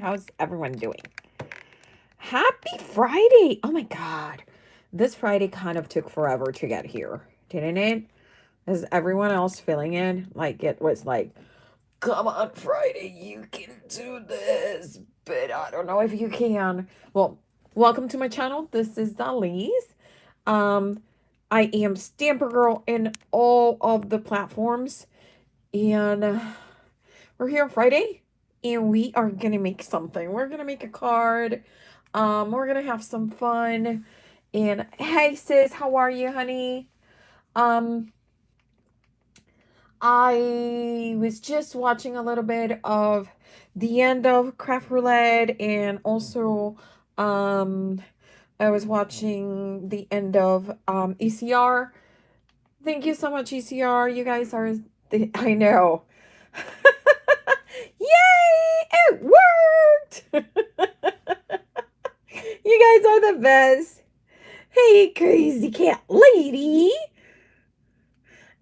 How's everyone doing? Happy Friday! Oh my god. This Friday kind of took forever to get here, didn't it? Is everyone else feeling it? Like it was like, come on, Friday, you can do this. But I don't know if you can. Well, welcome to my channel. This is Dalise. Um, I am Stamprgrl in all of the platforms. And we're here on Friday. And we are gonna make something. We're gonna make a card. We're gonna have some fun. And hey sis, how are you, honey? Um, I was just watching a little bit of the end of Craft Roulette, and also um I was watching the end of ECR. Thank you so much, ECR. You guys are I know. Yay! It worked! You guys are the best. Hey, crazy cat lady.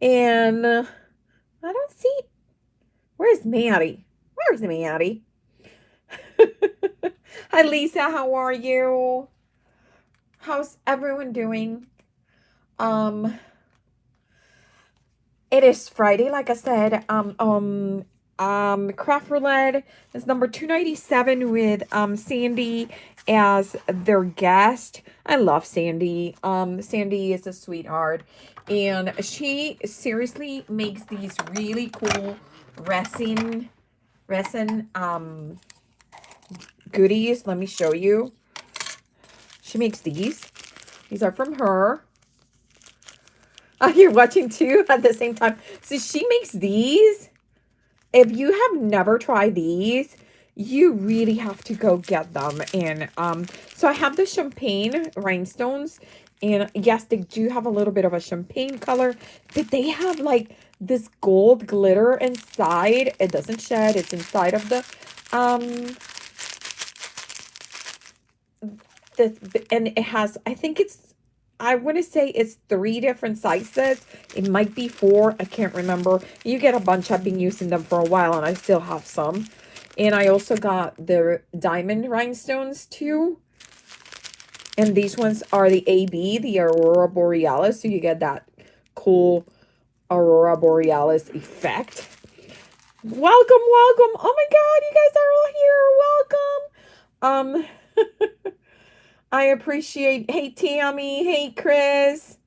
And I don't see. Where's Maddie? Where's Maddie? Hi, Lisa. How are you? How's everyone doing? Um, it is Friday, like I said. Craft Roulette is number 297 with Sandy as their guest. I love Sandy. Sandy is a sweetheart, and she seriously makes these really cool resin goodies. Let me show you. She makes these. These are from her. Oh, you're watching two at the same time. So she makes these. If you have never tried these, you really have to go get them. And so I have the champagne rhinestones, and yes, they do have a little bit of a champagne color, but they have like this gold glitter inside. It doesn't shed. It's inside of um and it has, I think it's, I want to say it's 3 different sizes. It might be 4. I can't remember. You get a bunch. I've been using them for a while, and I still have some. And I also got the diamond rhinestones too. And these ones are the AB, the Aurora Borealis. So you get that cool Aurora Borealis effect. Welcome, welcome. Oh my God, you guys are all here. Welcome. I appreciate, hey Tammy, hey Chris,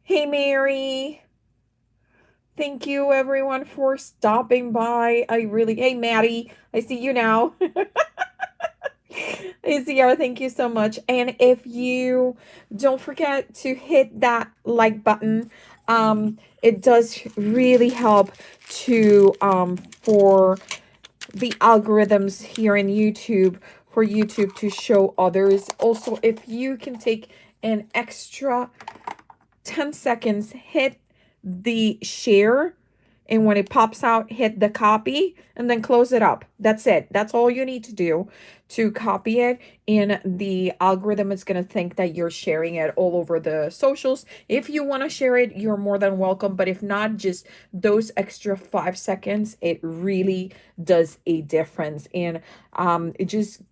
hey Mary. Thank you everyone for stopping by. I really, hey Maddie, I see you now. ACR, thank you so much. And if you don't forget to hit that like button, it does really help to for the algorithms here in YouTube, for YouTube to show others. Also, if you can take an extra 10 seconds, hit the share, and when it pops out, hit the copy and then close it up. That's it. That's all you need to do to copy it, and the algorithm is going to think that you're sharing it all over the socials. If you want to share it, you're more than welcome, but if not, just those extra 5 seconds, it really does a difference. And it just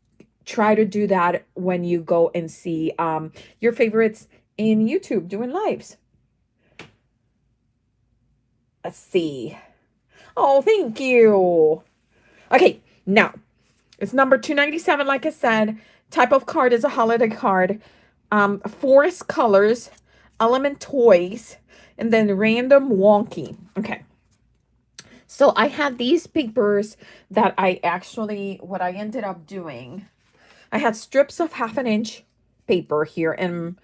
try to do that when you go and see your favorites in YouTube doing lives. Let's see. Oh, thank you. Okay, now it's number 297. Like I said, type of card is a holiday card. Forest colors, element toys, and then random wonky. Okay. So I had these papers that I actually, what I ended up doing, I had strips of 1/2 inch paper here in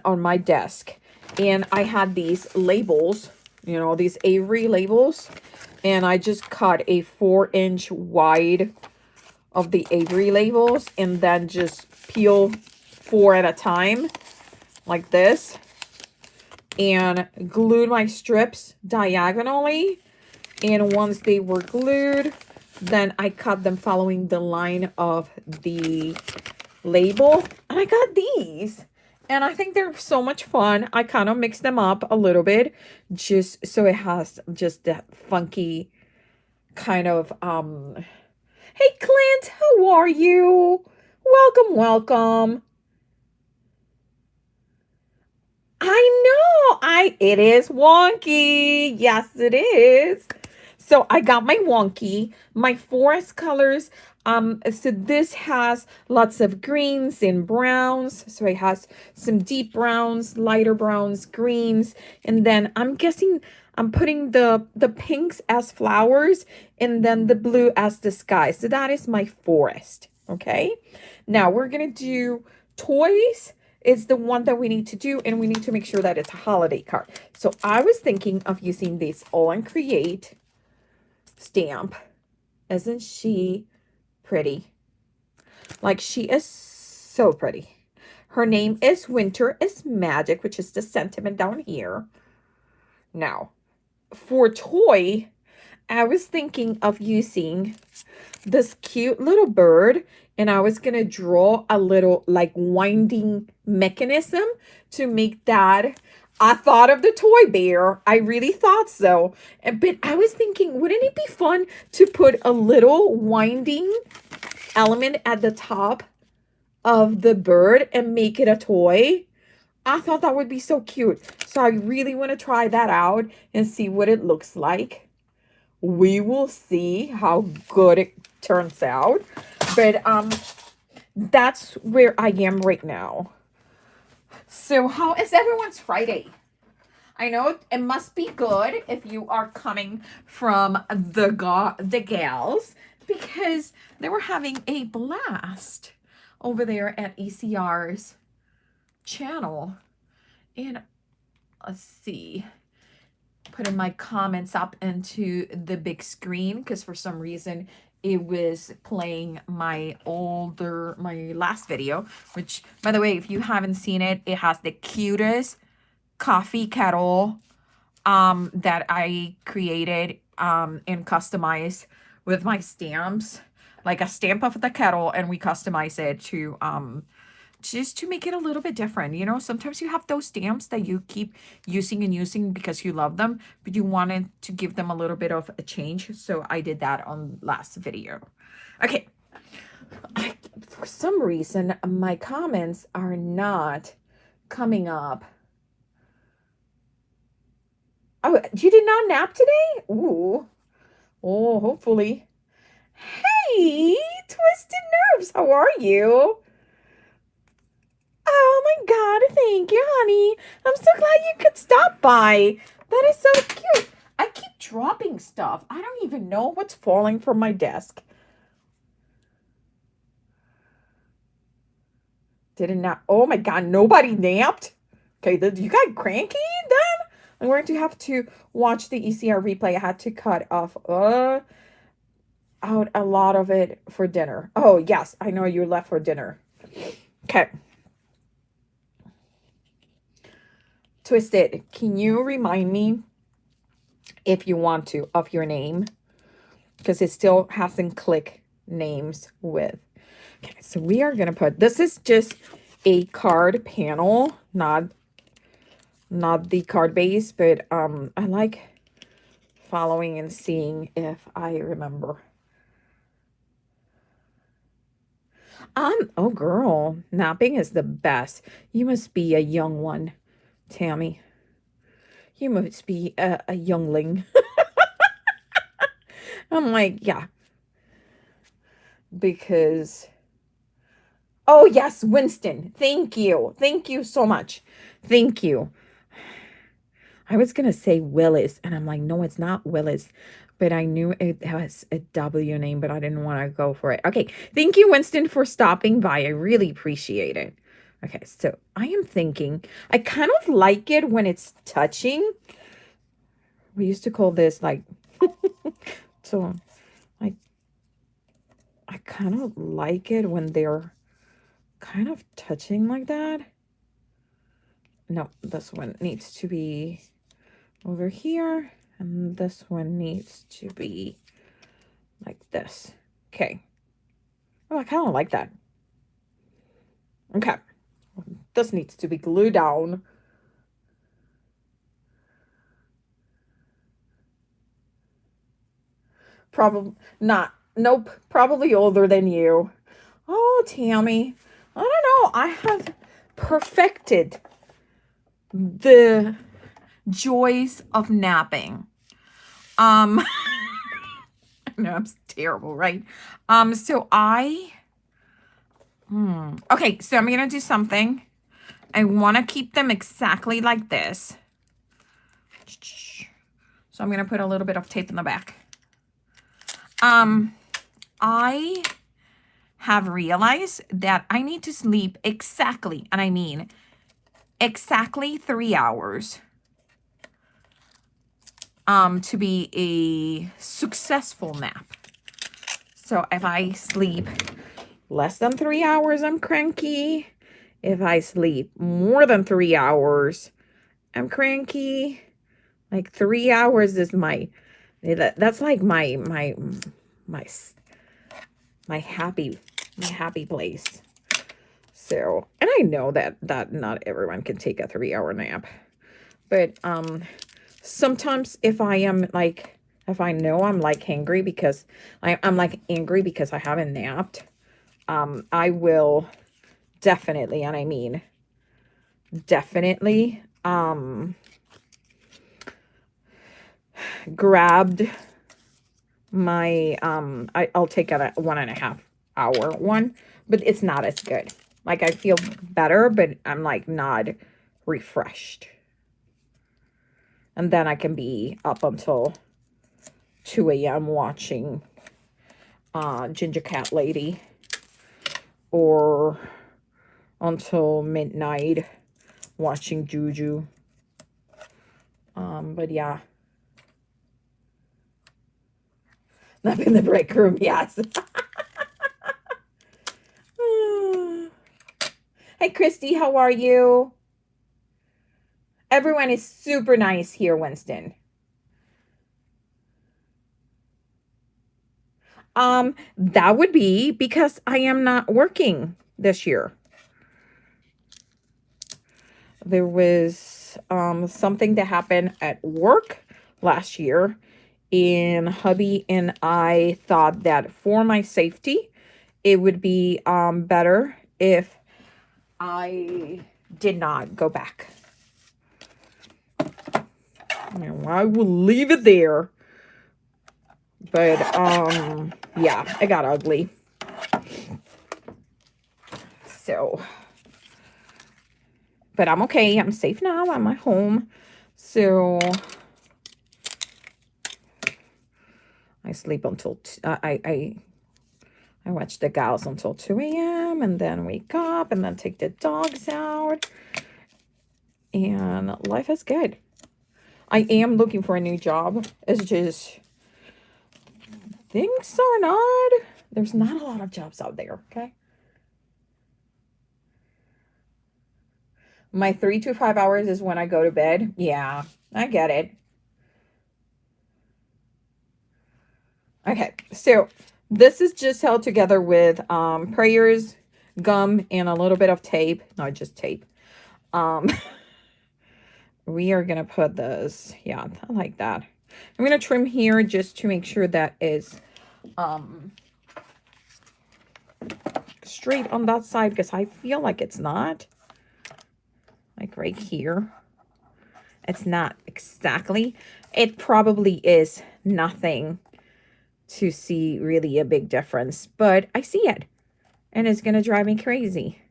on my desk, and I had these labels, you know, these Avery labels, and I just cut a 4-inch wide of the Avery labels, and then just peel 4 at a time like this, and glued my strips diagonally. And once they were glued, then I cut them following the line of the label, and I got these. And I think they're so much fun. I kind of mix them up a little bit just so it has just that funky kind of Hey, Clint, how are you? Welcome, welcome. I know. It is wonky. Yes, it is. So I got my wonky, my forest colors. So this has lots of greens and browns. So it has some deep browns, lighter browns, greens, and then I'm guessing I'm putting the pinks as flowers and then the blue as the sky. So that is my forest. Okay. Now we're gonna do toys is the one that we need to do, and we need to make sure that it's a holiday card. So I was thinking of using this All and Create stamp. Isn't she pretty? Like, she is so pretty. Her name is Winter is Magic, which is the sentiment down here. Now, for toy, I was thinking of using this cute little bird, and I was gonna draw a little like winding mechanism to make that. I thought of the toy bear. I really thought so. But I was thinking, wouldn't it be fun to put a little winding element at the top of the bird and make it a toy? I thought that would be so cute. So I really want to try that out and see what it looks like. We will see how good it turns out. But that's where I am right now. So how is everyone's Friday? I know it must be good if you are coming from the gals, because they were having a blast over there at ECR's channel. And let's see, putting my comments up into the big screen because for some reason it was playing my last video, which, by the way, if you haven't seen it, it has the cutest coffee kettle that I created and customized with my stamps, like a stamp of the kettle, and we customize it to just to make it a little bit different. You know, sometimes you have those stamps that you keep using and using because you love them, but you wanted to give them a little bit of a change. So I did that on last video. Okay. For some reason, my comments are not coming up. Oh, you did not nap today? Ooh. Oh, hopefully. Hey, Twisted Nerves, how are you? Oh my God, thank you, honey. I'm so glad you could stop by. That is so cute. I keep dropping stuff. I don't even know what's falling from my desk. Didn't nap. Oh my God, nobody napped? Okay, you got cranky then? I'm going to have to watch the ECR replay. I had to cut off out a lot of it for dinner. Oh, yes, I know you left for dinner. Okay. Twisted, can you remind me, if you want to, of your name? Because it still hasn't clicked names with. Okay, so we are going to put, this is just a card panel, not the card base, but I like following and seeing if I remember. Oh girl, napping is the best. You must be a young one, Tammy. You must be a youngling. I'm like, yeah. Because, oh yes, Winston. Thank you. Thank you so much. Thank you. I was going to say Willis, and I'm like, no, it's not Willis. But I knew it has a W name, but I didn't want to go for it. Okay. Thank you, Winston, for stopping by. I really appreciate it. Okay. So I am thinking, I kind of like it when it's touching. We used to call this like, so like, I kind of like it when they're kind of touching like that. No, this one needs to be over here, and this one needs to be like this. Okay. Oh, I kind of like that. Okay. This needs to be glued down. Probably not. Nope, probably older than you. Oh, Tammy. I don't know. I have perfected the joys of napping. Um, no, I'm terrible, right? So okay, so I'm gonna do something. I want to keep them exactly like this. So I'm gonna put a little bit of tape in the back. I have realized that I need to sleep exactly, and I mean exactly 3 hours to be a successful nap. So if I sleep less than 3 hours, I'm cranky. If I sleep more than 3 hours, I'm cranky. Like 3 hours is that's like my my happy place. So, and I know that not everyone can take a 3-hour nap. But sometimes if I am like, if I know I'm like hangry because I'm like angry because I haven't napped, I will definitely, and I mean definitely, grabbed my, I'll take a 1.5 hour one, but it's not as good. Like I feel better, but I'm like not refreshed. And then I can be up until 2 a.m. watching Ginger Cat Lady, or until midnight watching Juju. But yeah. Nap in the break room, yes. Hey, Christy, how are you? Everyone is super nice here, Winston. That would be because I am not working this year. There was something that happened at work last year, and hubby and I thought that for my safety, it would be better if I did not go back. I will leave it there. But yeah, it got ugly. So, but I'm okay. I'm safe now. I'm at home. So I sleep until I watch the gals until 2 a.m. and then wake up and then take the dogs out. And life is good. I am looking for a new job. It's just things are not, there's not a lot of jobs out there, okay? My 3 to 5 hours is when I go to bed. Yeah, I get it. Okay, so this is just held together with prayers, gum, and a little bit of tape. Not just tape. We are going to put this, yeah, I like that. I'm going to trim here just to make sure that is straight on that side, because I feel like it's not. Like right here. It's not exactly. It probably is nothing to see really a big difference, but I see it. And it's going to drive me crazy.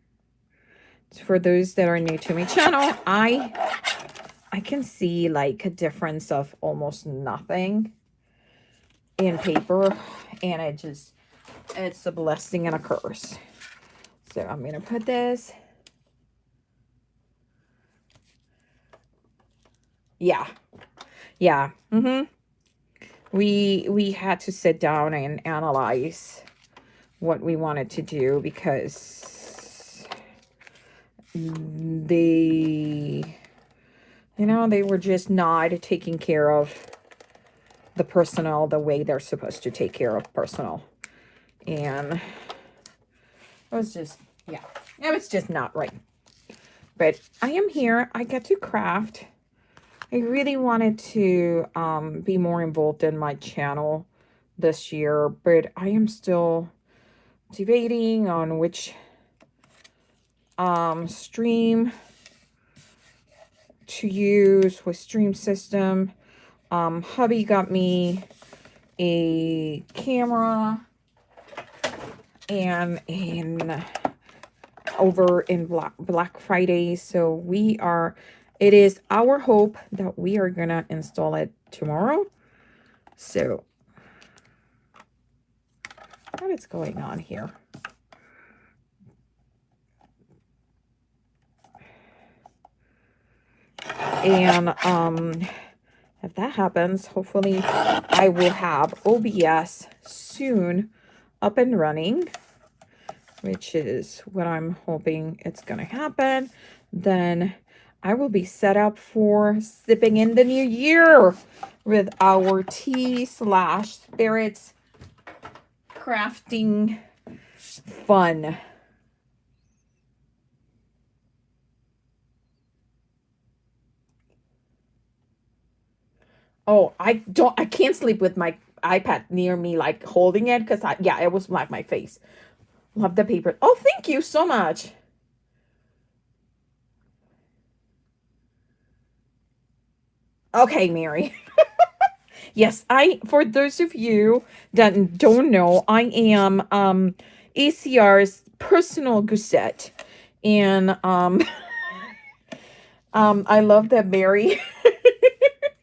For those that are new to my channel, I can see like a difference of almost nothing in paper, and it's a blessing and a curse. So I'm going to put this. Yeah. Yeah. We had to sit down and analyze what we wanted to do, because they were just not taking care of the personnel the way they're supposed to take care of personnel. And it was just, yeah, it was just not right. But I am here. I get to craft. I really wanted to be more involved in my channel this year, but I am still debating on which stream to use with stream system. Hubby got me a camera and over in Black Friday, so it is our hope that we are gonna install it tomorrow. So what is going on here? And if that happens, hopefully I will have OBS soon up and running, which is what I'm hoping it's gonna happen. Then I will be set up for sipping in the new year with our tea/spirits crafting fun. Oh, I can't sleep with my iPad near me, like holding it, because it was like my face. Love the paper. Oh, thank you so much. Okay, Mary. Yes, for those of you that don't know, I am ACR's personal gusette. And I love that Mary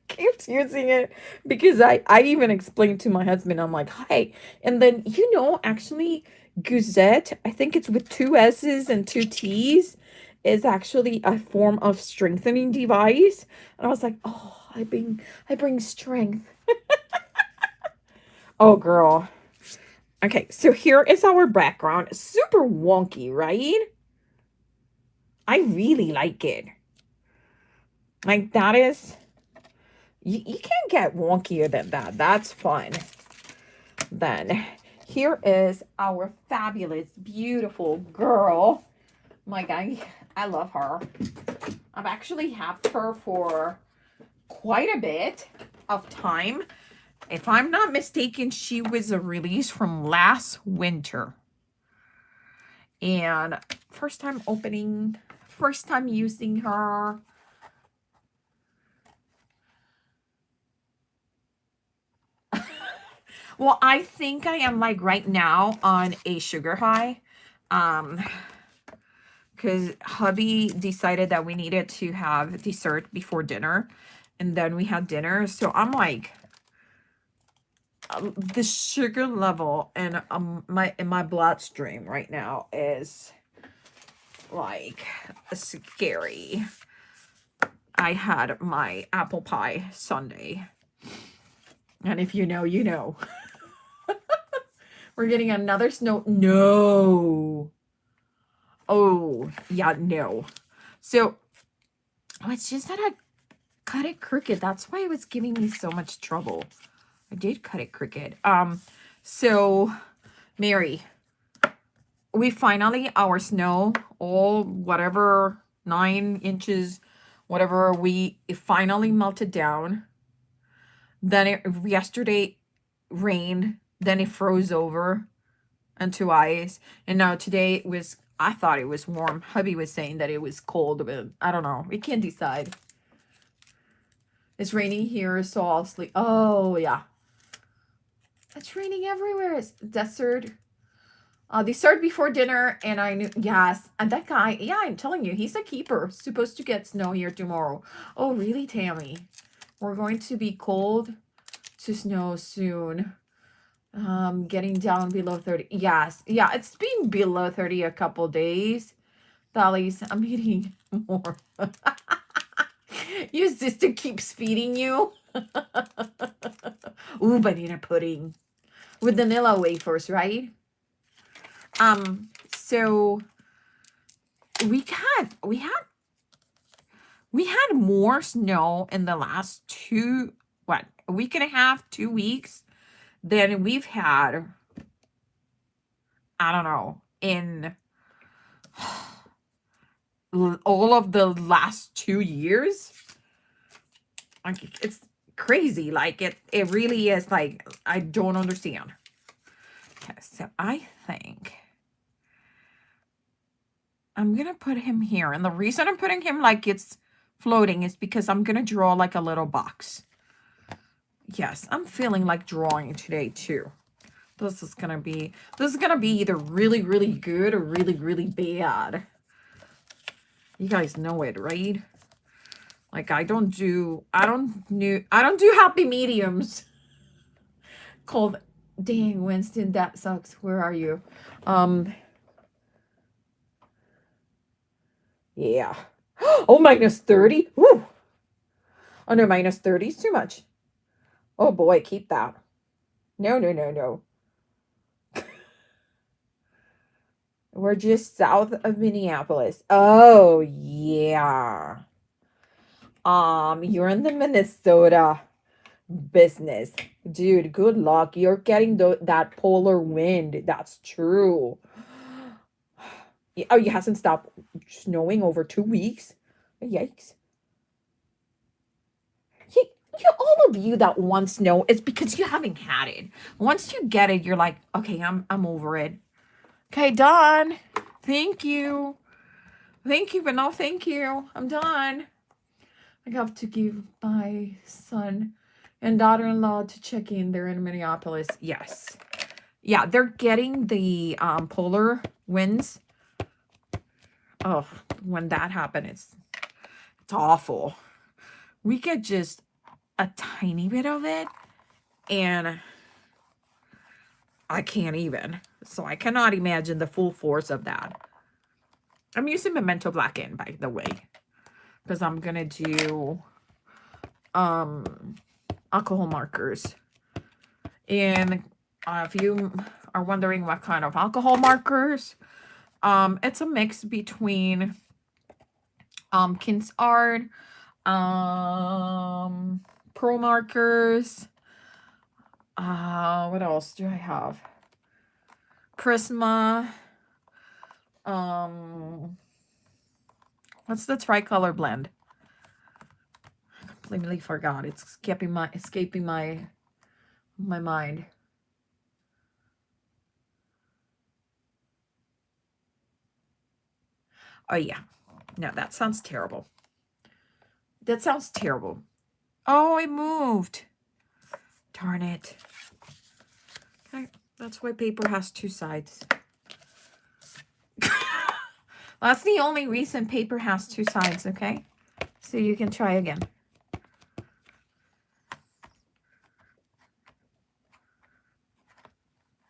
keeps using it, because I even explained to my husband, I'm like, hi. And then, actually, gusette, I think it's with 2 S's and 2 T's, is actually a form of strengthening device. And I was like, oh, I bring strength. Oh, girl. Okay, so here is our background. Super wonky, right? I really like it. Like, that is... You can't get wonkier than that. That's fun. Then, here is our fabulous, beautiful girl. My guy, I love her. I've actually had her for quite a bit of time. If I'm not mistaken, she was a release from last winter. And first time opening, first time using her. Well, I think I am like right now on a sugar high. Because hubby decided that we needed to have dessert before dinner. And then we had dinner. So I'm like, the sugar level in my bloodstream right now is like scary. I had my apple pie sundae, and if you know, you know. We're getting another snow. No. Oh, yeah, no. So, it's just that I cut it crooked. That's why it was giving me so much trouble. I did cut it crooked. So, Mary, we finally, our snow, all whatever, 9 inches, whatever, it finally melted down. Then yesterday rained, then it froze over into ice. And now today I thought it was warm. Hubby was saying that it was cold, but I don't know. We can't decide. It's raining here, so I'll sleep. Oh, yeah. It's raining everywhere. It's dessert. Dessert before dinner, and I knew, yes. And that guy, yeah, I'm telling you, he's a keeper. Supposed to get snow here tomorrow. Oh, really, Tammy? We're going to be cold to snow soon. Getting down below 30. Yes. Yeah, it's been below 30 a couple days. Dollies, I'm eating more. Your sister keeps feeding you. Ooh, banana pudding. With vanilla wafers, right? So we had more snow in the last a week and a half, 2 weeks than we've had, I don't know, in all of the last 2 years. Like, it's crazy. Like it really is like, I don't understand. Okay, so I think I'm going to put him here. And the reason I'm putting him like it's floating is because I'm going to draw like a little box. Yes, I'm feeling like drawing today too. This is going to be either really, really good or really, really bad. You guys know it, right? Like I don't do happy mediums. Called, dang, Winston, that sucks. Where are you? Yeah. Oh, minus 30. Woo. Oh no, minus 30 is too much. Oh boy, keep that. No, no, no, no. We're just south of Minneapolis. Oh, yeah. You're in the Minnesota business. Dude, good luck. You're getting that polar wind. That's true. Oh, it hasn't stopped snowing over 2 weeks. Yikes. All of you that want snow, it's because you haven't had it. Once you get it, you're like, okay, I'm over it. Okay, done. Thank you. Thank you, but no thank you. I'm done. I have to give my son and daughter-in-law to check in. They're in Minneapolis. Yes. Yeah, they're getting the polar winds. Oh, when that happens, it's awful. We get just a tiny bit of it, and I can't even. So I cannot imagine the full force of that. I'm using Memento Black in, by the way, because I'm gonna do alcohol markers. And if you are wondering what kind of alcohol markers, it's a mix between Kins Art, Pro markers. What else do I have? Prisma. What's the tricolor blend? I completely forgot. It's escaping my mind. Oh yeah. No, that sounds terrible. That sounds terrible. Oh, it moved. Darn it. Okay, that's why paper has two sides. That's the only reason paper has two sides, okay? So you can try again.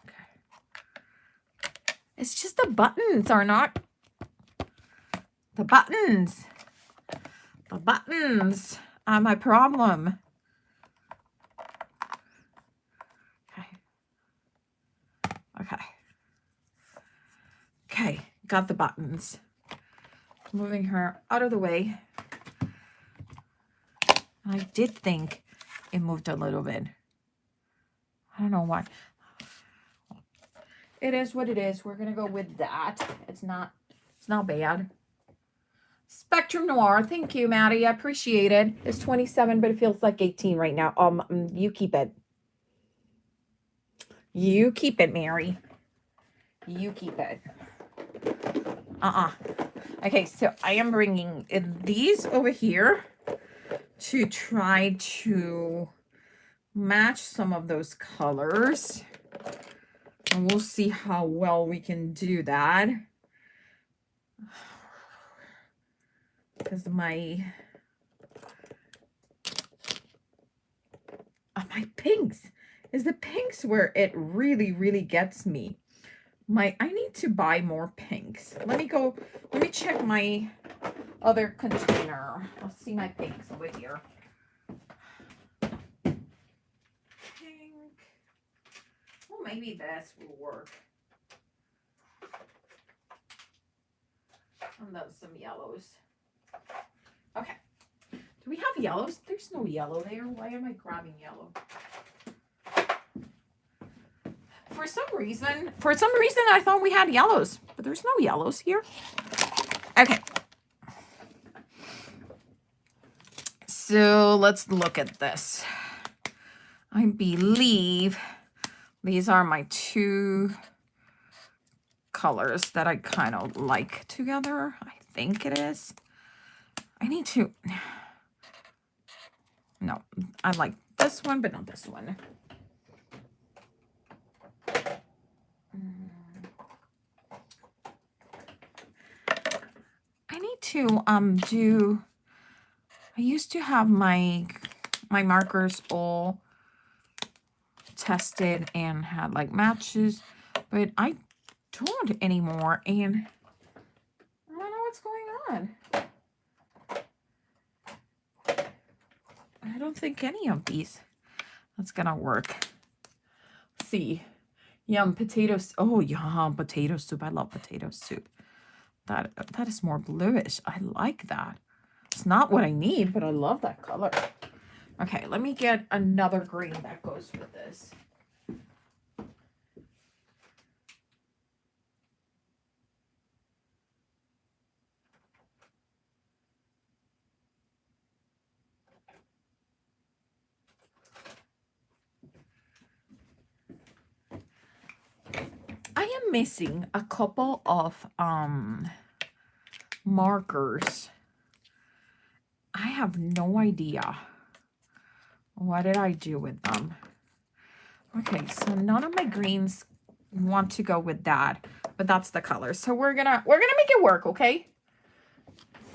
Okay. It's just the buttons are not... The buttons. The buttons are my problem. Okay. Okay. Okay, got the buttons. Moving her out of the way. I did think it moved a little bit. I don't know why. It is what it is. We're gonna go with that. It's not bad. Spectrum Noir. Thank you, Maddie. I appreciate it. It's 27, but it feels like 18 right now. You keep it. You keep it, Mary. You keep it. Okay, so I am bringing these over here to try to match some of those colors. And we'll see how well we can do that. Because my pinks is the pinks where it really, really gets me. I need to buy more pinks. Let me check my other container. I'll see my pinks over here. Pink. Well, maybe this will work. And then some yellows. Okay. Do we have yellows? There's no yellow there. Why am I grabbing yellow? For some reason, I thought we had yellows, but there's no yellows here. Okay. so let's look at this. I believe these are my two colors that I kind of like together. I think it is. I need to... No, I like this one, but not this one. I need to do... I used to have my markers all tested and had like matches, but I don't anymore, and I don't know what's going on. I don't think any of these that's gonna work. Let's see. Yum, potatoes. Oh, yum, potato soup. I love potato soup. That is more bluish. I like that. It's not what I need, but I love that color. Okay, let me get another green that goes with this. I am missing a couple of markers. I have no idea. What did I do with them? Okay, so none of my greens want to go with that, but that's the color. So we're gonna make it work, okay?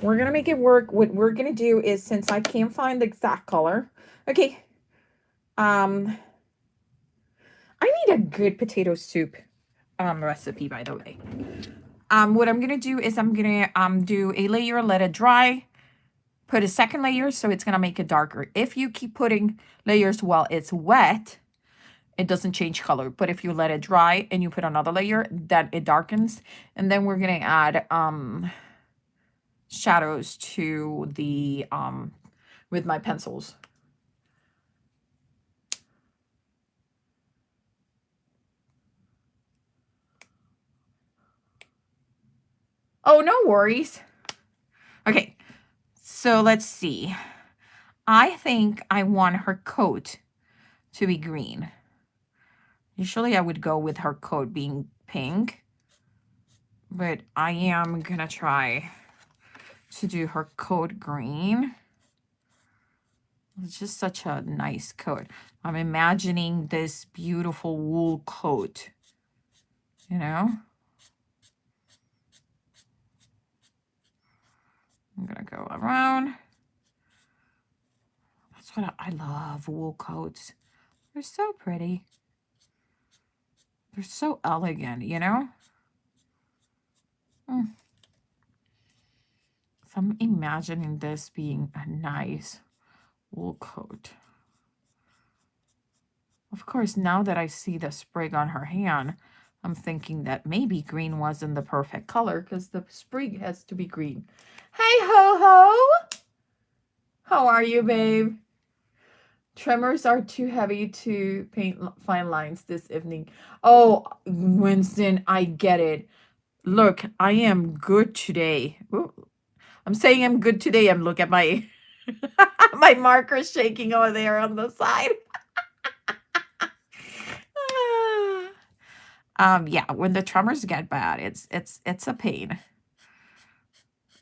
We're gonna make it work. What we're gonna do is, since I can't find the exact color, okay. I need a good potato soup recipe, by the way. What I'm gonna do is I'm gonna do a layer, let it dry, put a second layer, so it's gonna make it darker. If you keep putting layers while it's wet, it doesn't change color. But if you let it dry and you put another layer, then it darkens. And then we're gonna add shadows to the with my pencils. Oh, no worries. Okay, so let's see. I think I want her coat to be green. Usually I would go with her coat being pink, but I am gonna try to do her coat green. It's just such a nice coat. I'm imagining this beautiful wool coat, you know? I'm gonna go around. That's what I love, wool coats. They're so pretty. They're so elegant, you know? So I'm imagining this being a nice wool coat. Of course, now that I see the sprig on her hand, I'm thinking that maybe green wasn't the perfect color because the sprig has to be green. Hey, Ho-Ho! How are you, babe? Tremors are too heavy to paint fine lines this evening. Oh, Winston, I get it. Look, I am good today. Ooh, I'm saying I'm good today. I'm looking at my my marker shaking over there on the side. Yeah, when the tremors get bad, it's a pain.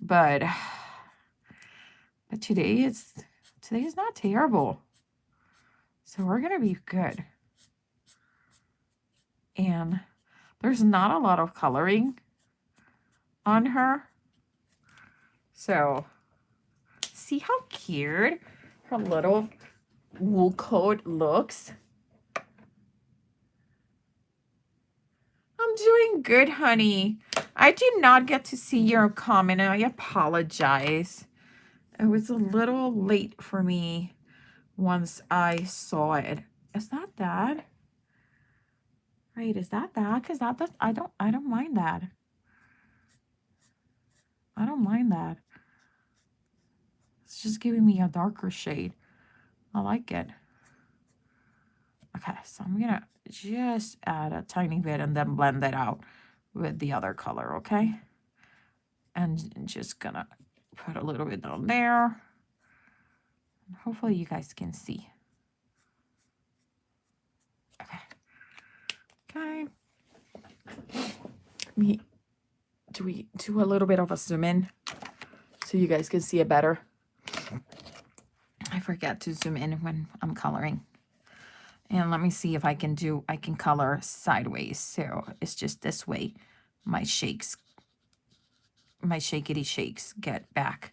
But today is not terrible. So we're gonna be good. And there's not a lot of coloring on her. So see how cute her little wool coat looks. I'm doing good, honey. I did not get to see your comment, and I apologize. It was a little late for me once I saw it. Is that that? Right, is that that? Because I don't mind that. I don't mind that. It's just giving me a darker shade. I like it. Okay, so I'm gonna just add a tiny bit and then blend that out with the other color, okay? And just gonna put a little bit down there. Hopefully you guys can see. Okay. Okay. Do we do a little bit of a zoom in so you guys can see it better? I forget to zoom in when I'm coloring. And let me see if I can color sideways. So it's just this way. My shakety shakes get back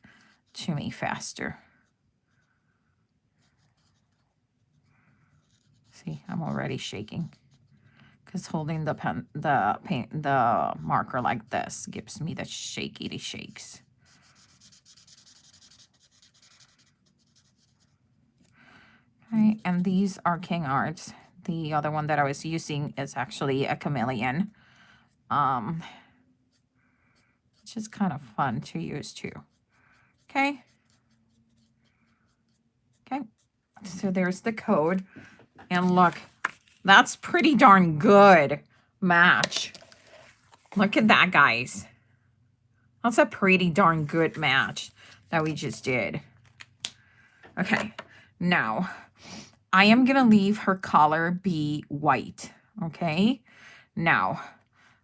to me faster. See, I'm already shaking. Because holding the marker like this gives me the shakety shakes. Right, and these are King Arts. The other one that I was using is actually a chameleon. Which is kind of fun to use too. Okay. Okay. So there's the code. And look, that's pretty darn good match. Look at that, guys. That's a pretty darn good match that we just did. Okay. Now, I am going to leave her collar be white. Okay. Now,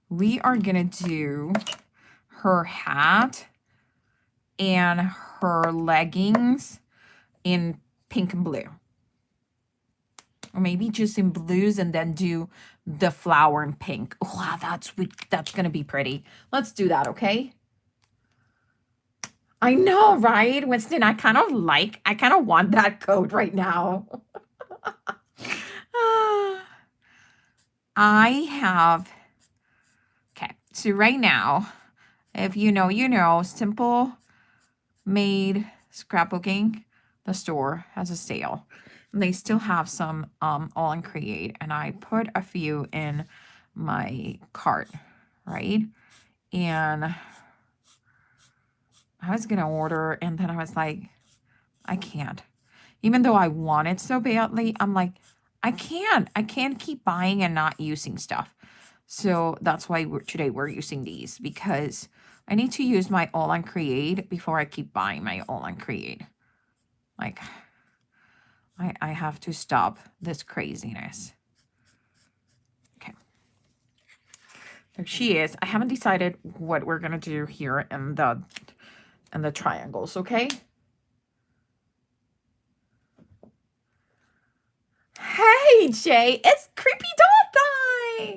we are going to do her hat and her leggings in pink and blue. Or maybe just in blues and then do the flower in pink. Wow, that's going to be pretty. Let's do that, okay? I know, right? Winston, I kind of want that coat right now. Okay, so right now, if you know, you know, Simple Made Scrapbooking, the store has a sale. And they still have some all in Create, and I put a few in my cart, right? And I was gonna order, and then I was like, I can't. Even though I want it so badly, I'm like, I can't keep buying and not using stuff. So that's why today we're using these, because I need to use my all on Create before I keep buying my all on Create. Like, I have to stop this craziness. Okay. There she is. I haven't decided what we're gonna do here in the triangles, okay? Hey, Jay, it's creepy doll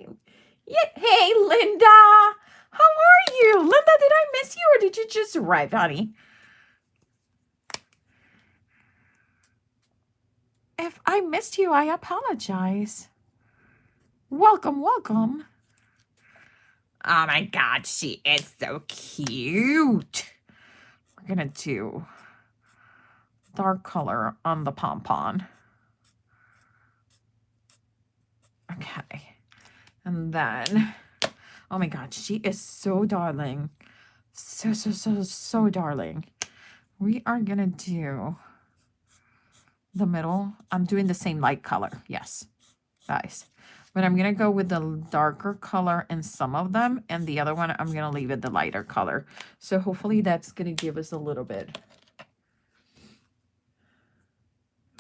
time. Yeah. Hey, Linda. How are you? Linda, did I miss you or did you just arrive, honey? If I missed you, I apologize. Welcome, welcome. Oh my God, she is so cute. We're gonna do dark color on the pom-pom. Okay. And then, oh my God, she is so darling. So darling. We are gonna do the middle. I'm doing the same light color. Yes, guys. But I'm gonna go with the darker color in some of them, and the other one I'm gonna leave it the lighter color. So hopefully that's gonna give us a little bit.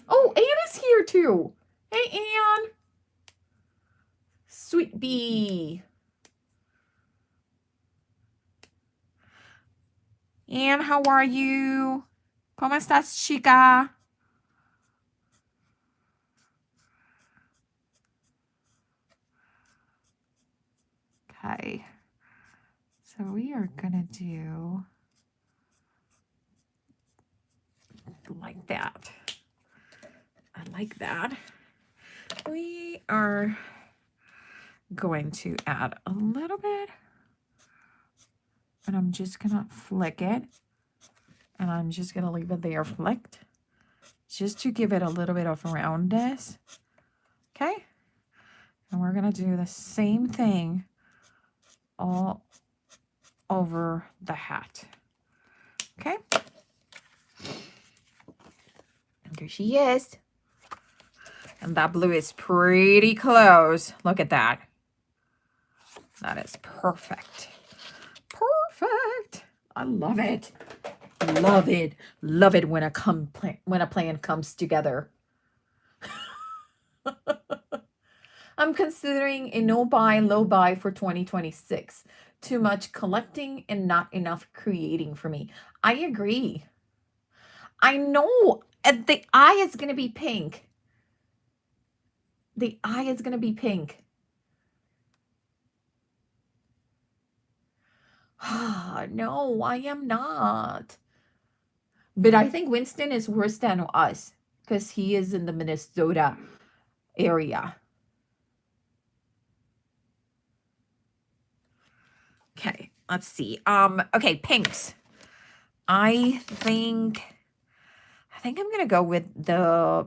Oh, Anne is here too. Hey, Anne. Sweet bee. Anne, how are you? ¿Cómo estás, chica? Okay. So we are gonna do like that. I like that. We are going to add a little bit, and I'm just gonna flick it, and I'm just gonna leave it there flicked, just to give it a little bit of roundness. Okay, and we're gonna do the same thing all over the hat. Okay, and there she is. And that blue is pretty close. Look at that. That is perfect. Perfect. I love it. Love it. Love it when when a plan comes together. I'm considering a no buy, low buy for 2026. Too much collecting and not enough creating for me. I agree. I know the eye is going to be pink. The eye is going to be pink. No, I am not. But I think Winston is worse than us because he is in the Minnesota area. Okay, let's see. Okay, pinks. I think I'm gonna go with the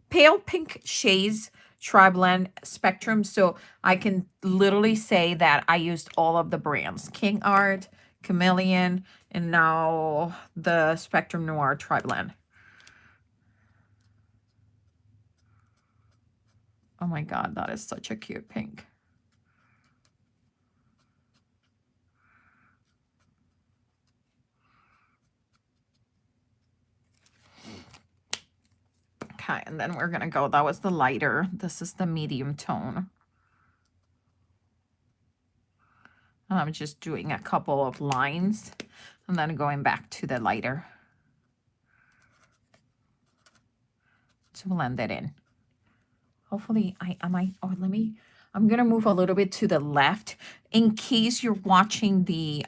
pale pink shades tri-blend spectrum. So I can literally say that I used all of the brands: King Art, Chameleon, and now the Spectrum Noir tri-blend. Oh my god, that is such a cute pink. Okay, and then we're gonna go, that was the lighter. This is the medium tone. And I'm just doing a couple of lines and then going back to the lighter to blend it in. Hopefully I'm gonna move a little bit to the left in case you're watching the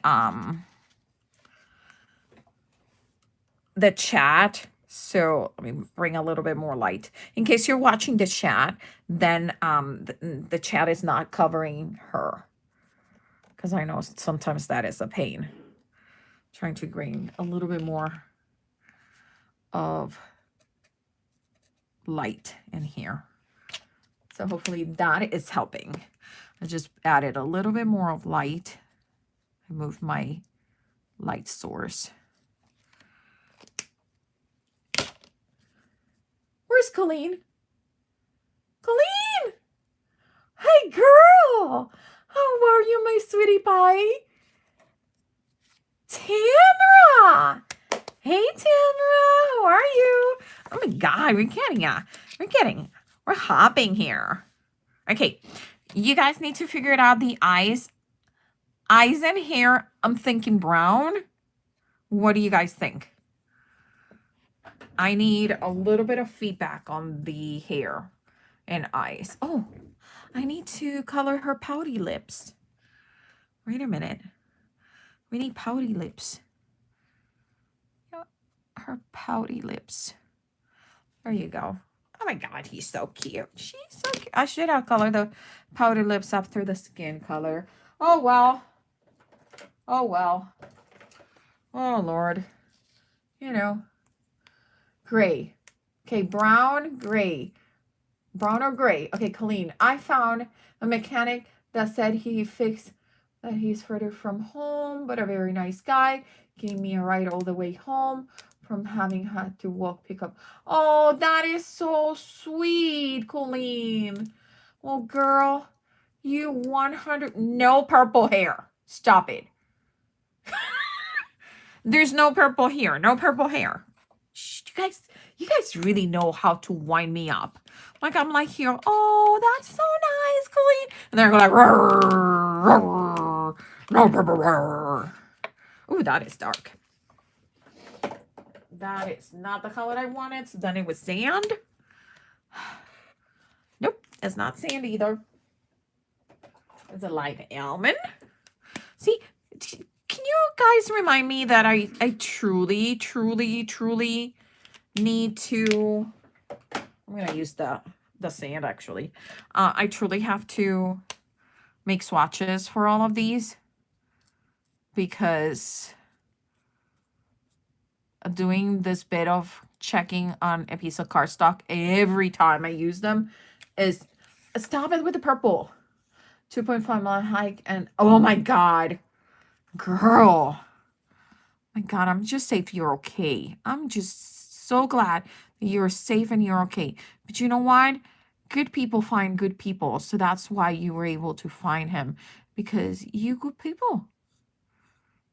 chat. So let me bring a little bit more light. In case you're watching the chat, then the chat is not covering her. Because I know sometimes that is a pain. Trying to bring a little bit more of light in here. So hopefully that is helping. I just added a little bit more of light. I moved my light source. Where's Colleen? Colleen! Hey, girl! How are you, my sweetie pie? Tamara! Hey, Tamara! How are you? Oh my god, we're hopping here. Okay, you guys need to figure it out. The eyes and hair, I'm thinking brown. What do you guys think? I need a little bit of feedback on the hair and eyes. Oh, I need to color her pouty lips. Wait a minute. We need pouty lips. Her pouty lips. There you go. Oh my god, he's so cute. She's so cute. I should have colored the pouty lips after the skin color. Oh well. Oh well. Oh Lord. You know. Gray. Okay, brown, gray. Brown or gray. Okay, Colleen. I found a mechanic that said he fixed that he's further from home, but a very nice guy. Gave me a ride all the way home from having had to walk pickup. Oh, that is so sweet, Colleen. Well, girl, you 100... No purple hair. Stop it. There's no purple hair. No purple hair. Shh, you guys really know how to wind me up. Like I'm like here, oh, that's so nice, Colleen. And they're like, no purple hair. Ooh, that is dark. That is not the color I wanted. So then it was sand. Nope, it's not sand either. It's a light almond. See, can you guys remind me that I truly, truly, truly need to... I'm going to use the sand, actually. I truly have to make swatches for all of these because doing this bit of checking on a piece of cardstock every time I use them is... Stop it with the purple. 2.5 mile hike and... Oh my god. Girl. My god, I'm just safe you're okay. I'm just so glad that you're safe and you're okay. But you know what? Good people find good people. So that's why you were able to find him. Because you good people.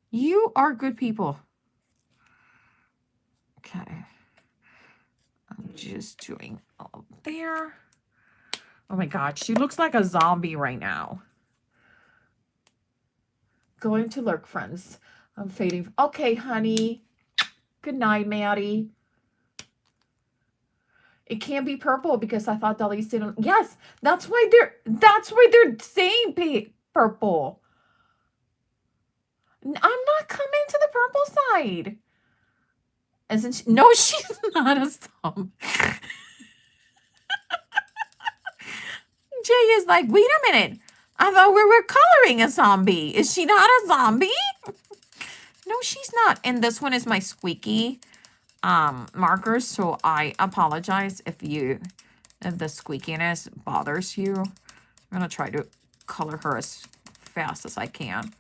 You are good people. Okay. I'm just doing all there. Oh my God, she looks like a zombie right now. Going to lurk, friends. I'm fading. Okay, honey. Good night, Maddie. It can't be purple because I thought Dolly's didn't. Yes, that's why they're saying purple. I'm not coming to the purple side. Isn't she? No, she's not a zombie. Jay is like, wait a minute. I thought we were coloring a zombie. Is she not a zombie? No, she's not. And this one is my squeaky markers, so I apologize if the squeakiness bothers you. I'm gonna try to color her as fast as I can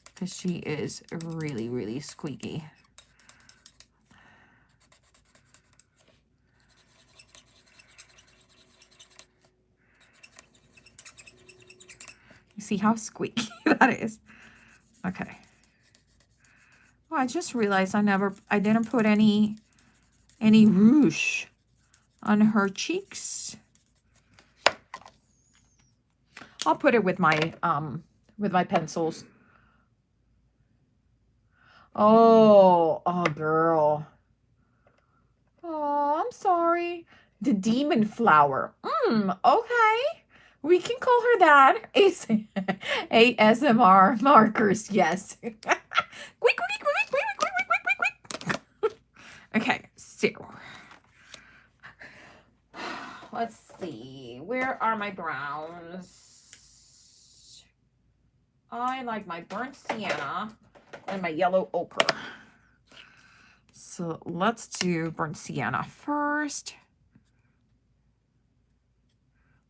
because she is really, really squeaky. You see how squeaky that is? Okay. Oh, I just realized I didn't put any rouge on her cheeks. I'll put it with my pencils. Oh, girl. Oh, I'm sorry. The demon flower. Okay. We can call her that. ASMR markers, yes. Quick, quick, quick, quick, quick, quick, quick, quick, quick. Okay, so let's see. Where are my browns? I like my burnt sienna and my yellow ochre. So let's do burnt sienna first.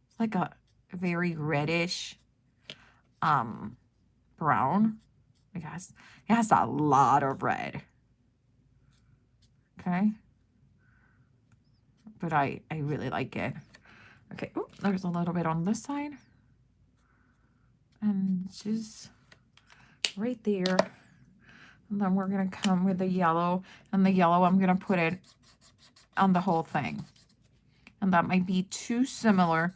It's like a very reddish brown. I guess it has a lot of red. Okay. But I really like it. Okay. Oh, there's a little bit on this side. And just right there. And then we're going to come with the yellow. And the yellow, I'm going to put it on the whole thing. And that might be too similar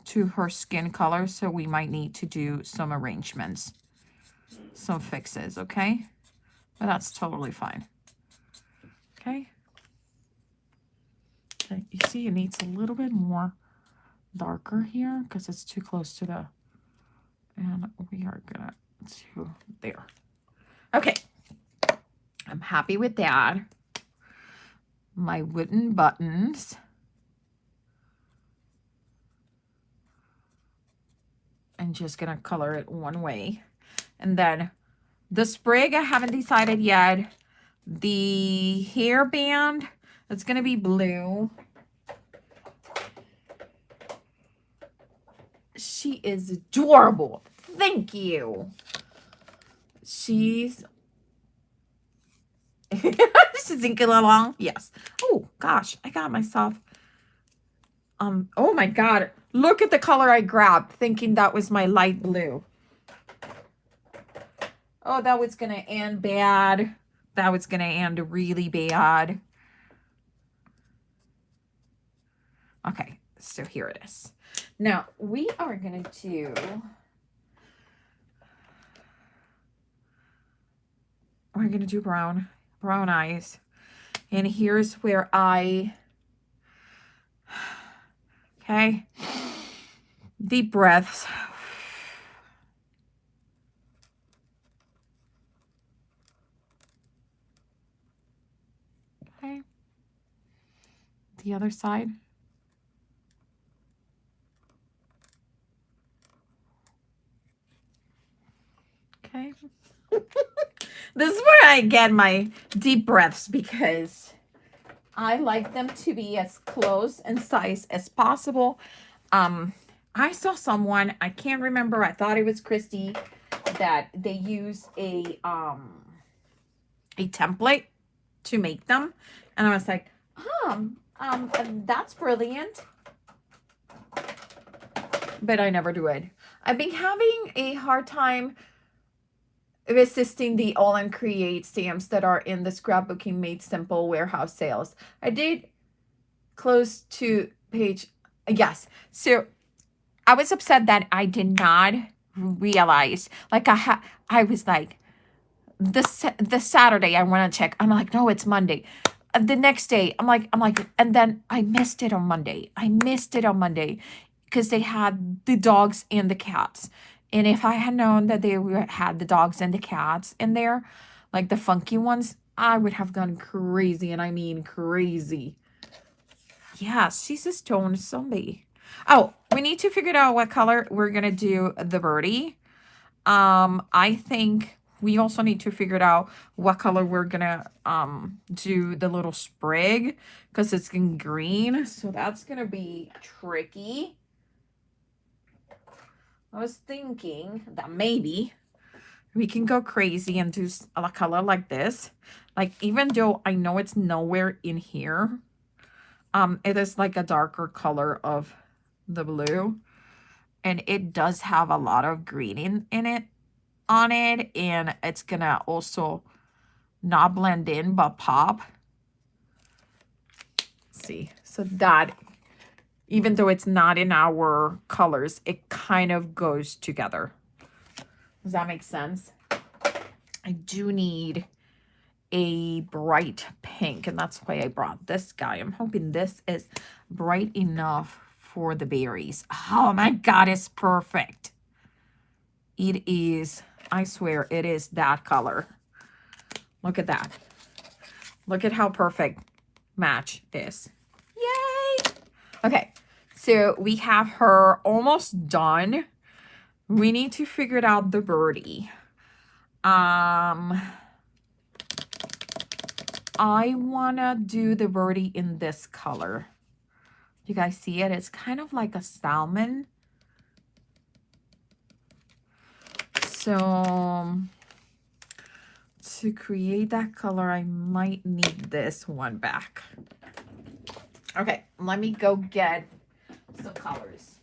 to her skin color. So we might need to do some arrangements. Some fixes, okay? But that's totally fine. Okay. Okay, you see it needs a little bit more darker here because it's too close to the, and we are gonna do there. Okay, I'm happy with that. My wooden buttons. I'm just gonna color it one way. And then the sprig, I haven't decided yet. The hairband, it's gonna be blue. She is adorable. Thank you. She's zinking along. Yes. Oh gosh, I got myself. Oh my God. Look at the color I grabbed, thinking that was my light blue. Oh, that was gonna end bad. That was gonna end really bad. Okay, so here it is. Now we are gonna do. We're gonna do brown eyes, and here's where okay, deep breaths. Okay, the other side. Okay. This is where I get my deep breaths because I like them to be as close in size as possible. I saw someone, I can't remember, I thought it was Christy, that they use a template to make them. And I was like, that's brilliant. But I never do it. I've been having a hard time resisting the all and create stamps that are in the scrapbooking made simple warehouse sales. I did close to page. Yes. So I was upset that I did not realize, like I was like, the Saturday I want to check. I'm like, no, it's Monday. The next day, I'm like, and then I missed it on Monday. I missed it on Monday because they had the dogs and the cats. And if I had known that had the dogs and the cats in there, like the funky ones, I would have gone crazy. And I mean crazy. Yes, she's a stone zombie. Oh, we need to figure out what color we're going to do the birdie. I think we also need to figure out what color we're gonna do the little sprig, because it's in green, so that's gonna be tricky. I was thinking that maybe we can go crazy and do a color like this. Like, even though I know it's nowhere in here, it is like a darker color of the blue, and it does have a lot of green in it on it, and it's gonna also not blend in but pop. See, so that, even though it's not in our colors, it kind of goes together. Does that make sense? I do need a bright pink, and that's why I brought this guy. I'm hoping this is bright enough for the berries. Oh my god, it's perfect. It is, I swear, it is that color. Look at that. Look at how perfect match is. Yay! Okay, so we have her almost done. We need to figure out the birdie. I wanna do the birdie in this color. You guys see it? It's kind of like a salmon. So to create that color, I might need this one back. Okay, let me go get some colors.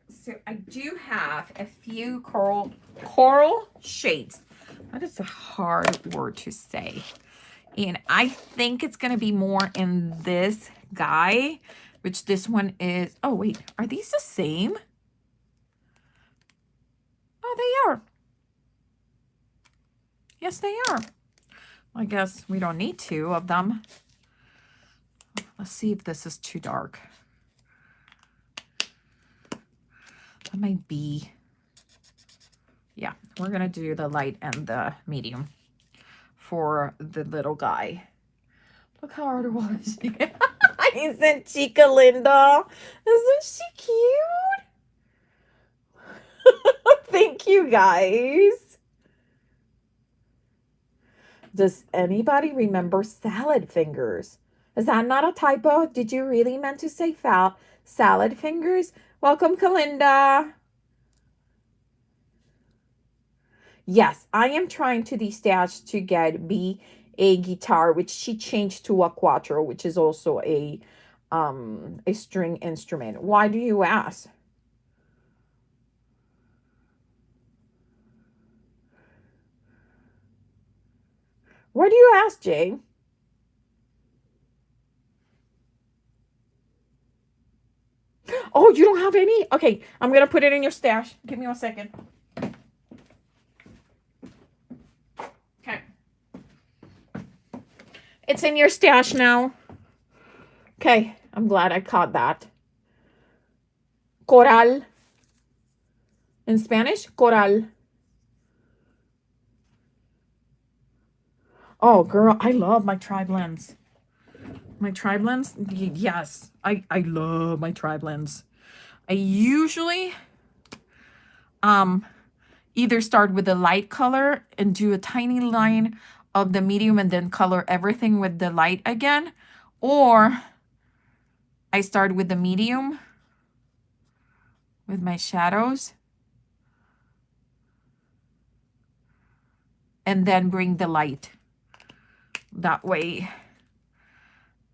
So I do have a few coral shades. That is a hard word to say. And I think it's going to be more in this guy, which this one is. Oh, wait. Are these the same? Oh, they are. Yes, they are. I guess we don't need two of them. Let's see if this is too dark. That might be. Yeah, we're going to do the light and the medium for the little guy. Look how hard it was. Isn't Chica Linda? Isn't she cute? Thank you, guys. Does anybody remember salad fingers? Is that not a typo? Did you really meant to say salad fingers? Welcome, Kalinda. Yes, I am trying to destash to get B a guitar, which she changed to a quattro, which is also a string instrument. Why do you ask? Why do you ask, Jay? Oh, you don't have any? Okay, I'm going to put it in your stash. Give me 1 second. Okay. It's in your stash now. Okay, I'm glad I caught that. Coral. In Spanish, coral. Oh, girl, I love my tri-blends. My tri-blends, yes, I love my tri-blends. I usually either start with the light color and do a tiny line of the medium and then color everything with the light again, or I start with the medium with my shadows and then bring the light. That way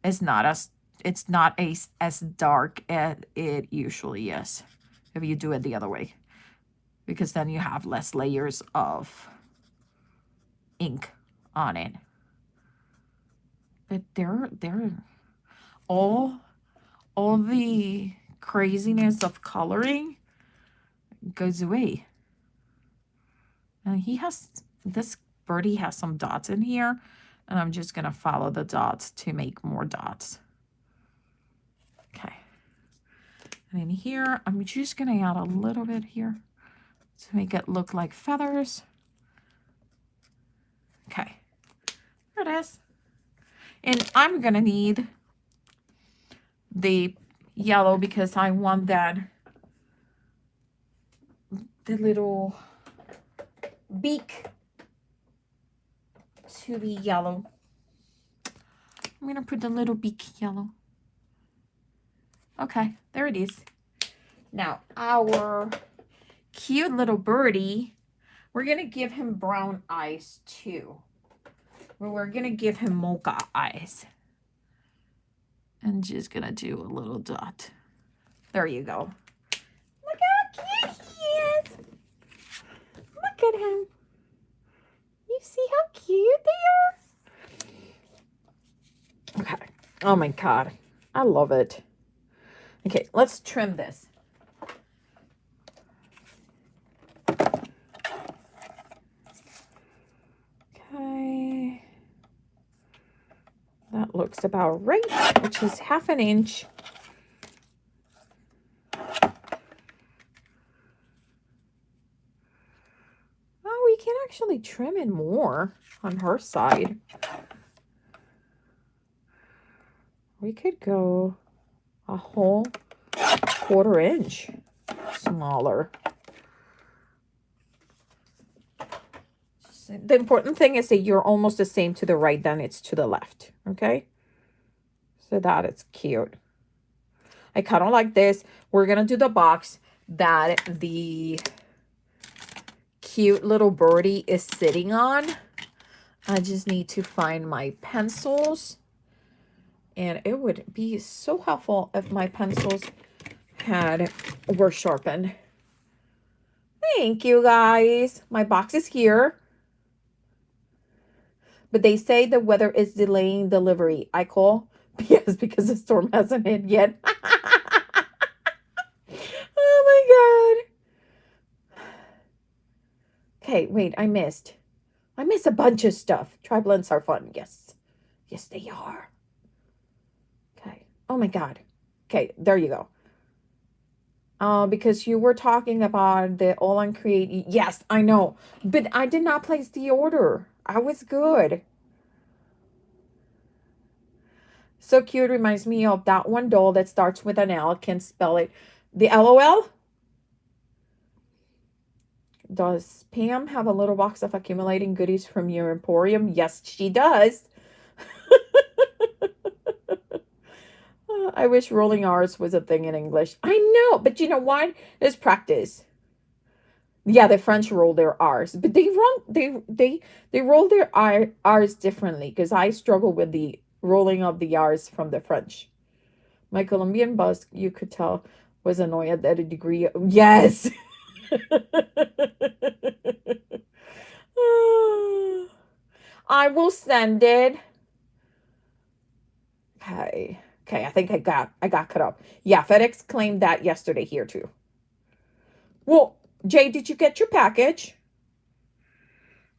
it's not as dark as it usually is if you do it the other way, because then you have less layers of ink on it. But they're all the craziness of coloring goes away. And this birdie has some dots in here, and I'm just gonna follow the dots to make more dots. Okay. And in here, I'm just gonna add a little bit here to make it look like feathers. Okay, there it is. And I'm gonna need the yellow because I want the little beak to be yellow. I'm gonna put the little beak yellow. Okay, there it is. Now, our cute little birdie, we're gonna give him brown eyes too. We're gonna give him mocha eyes. And just gonna do a little dot. There you go. Look how cute he is. Look at him. You see how cute they are? Okay. Oh my God. I love it. Okay, let's trim this. Okay. That looks about right, which is 1/2 inch. Oh, we can actually trim it more on her side. We could go a whole 1/4 inch smaller. The important thing is that you're almost the same to the right than it's to the left, okay? So that it's cute. I kind of like this. We're going to do the box that the cute little birdie is sitting on. I just need to find my pencils. And it would be so helpful if my pencils were sharpened. Thank you, guys. My box is here. But they say the weather is delaying delivery. I call yes, because the storm hasn't hit yet. Oh my God. Okay, wait, I missed a bunch of stuff. Tri-blends are fun. Yes. Yes, they are. Okay. Oh my God. Okay, there you go. Because you were talking about the All on Create. Yes, I know. But I did not place the order. I was good. So cute. Reminds me of that one doll that starts with an L. Can't spell it. The LOL? Does Pam have a little box of accumulating goodies from your emporium? Yes, she does. I wish rolling R's was a thing in English. I know, but you know what? It's practice. Yeah, the French roll their R's, but they roll their R's differently because I struggle with the rolling of the R's from the French. My Colombian boss, you could tell, was annoyed at a degree. Yes. I will send it. Okay. Okay, I think I got cut off. Yeah, FedEx claimed that yesterday here too. Well, Jay, did you get your package?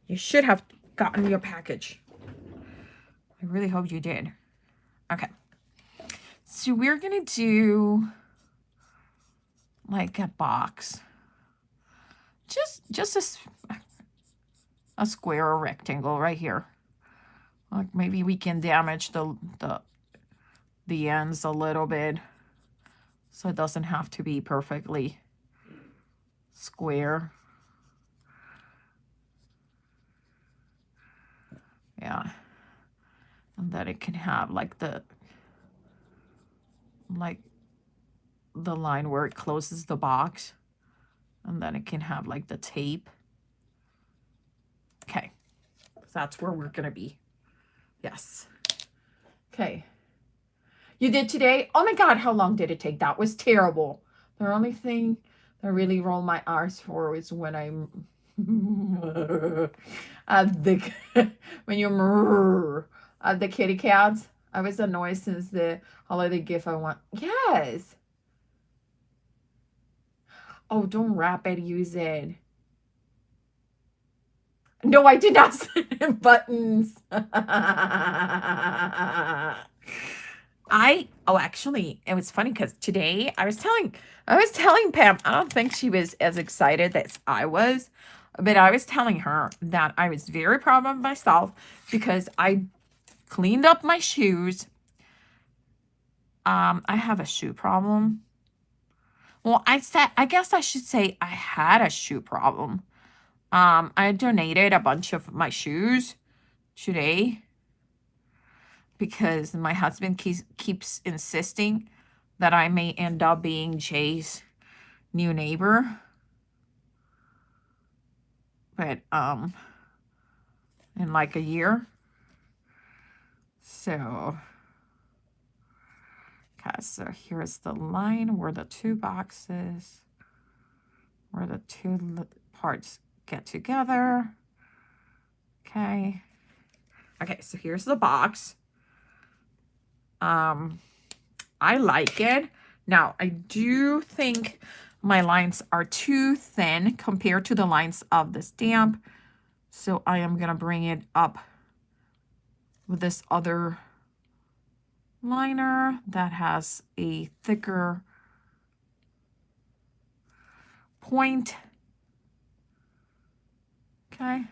You should have gotten your package. I really hope you did. Okay. So we're going to do like a box. Just a square or rectangle right here. Like maybe we can damage the ends a little bit so it doesn't have to be perfectly square. Yeah. And that it can have like the line where it closes the box, and then it can have like the tape. Okay. That's where we're going to be. Yes. Okay. You did today? Oh my God, how long did it take? That was terrible. The only thing that really rolled my R's for is when I'm at the when you're at the kitty cats. I was annoyed since the holiday gift I want. Yes. Oh, don't wrap it, use it. No, I did not send him buttons. Actually, it was funny because today I was telling Pam, I don't think she was as excited as I was, but I was telling her that I was very proud of myself because I cleaned up my shoes. I have a shoe problem. Well, I guess I should say I had a shoe problem. I donated a bunch of my shoes today because my husband keeps insisting that I may end up being Jay's new neighbor. But in like a year. So okay, so here's the line where the two boxes, where the two parts get together. Okay. Okay, so here's the box. I like it. Now, I do think my lines are too thin compared to the lines of the stamp. So I am going to bring it up with this other liner that has a thicker point. Okay.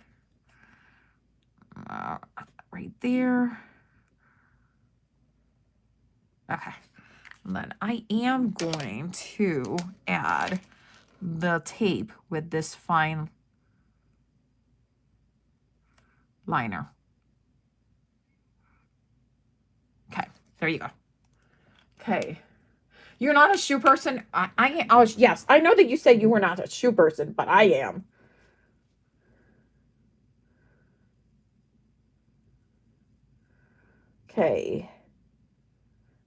Right there. Okay. And then I am going to add the tape with this fine liner. Okay, there you go. Okay. You're not a shoe person? I am. Oh, yes. I know that you said you were not a shoe person, but I am. Okay.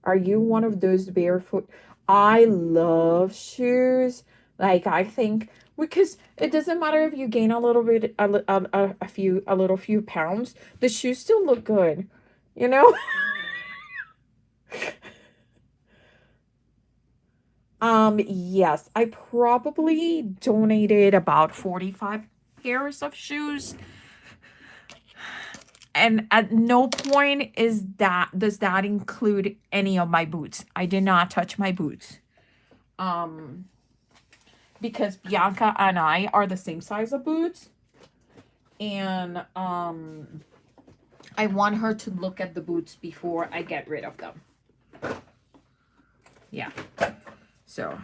Are you one of those barefoot? I love shoes. Like, I think because it doesn't matter if you gain a little bit, a little few pounds, the shoes still look good, you know? Yes, I probably donated about 45 pairs of shoes. And at no point does that include any of my boots. I did not touch my boots. Because Bianca and I are the same size of boots. And I want her to look at the boots before I get rid of them. Yeah. So,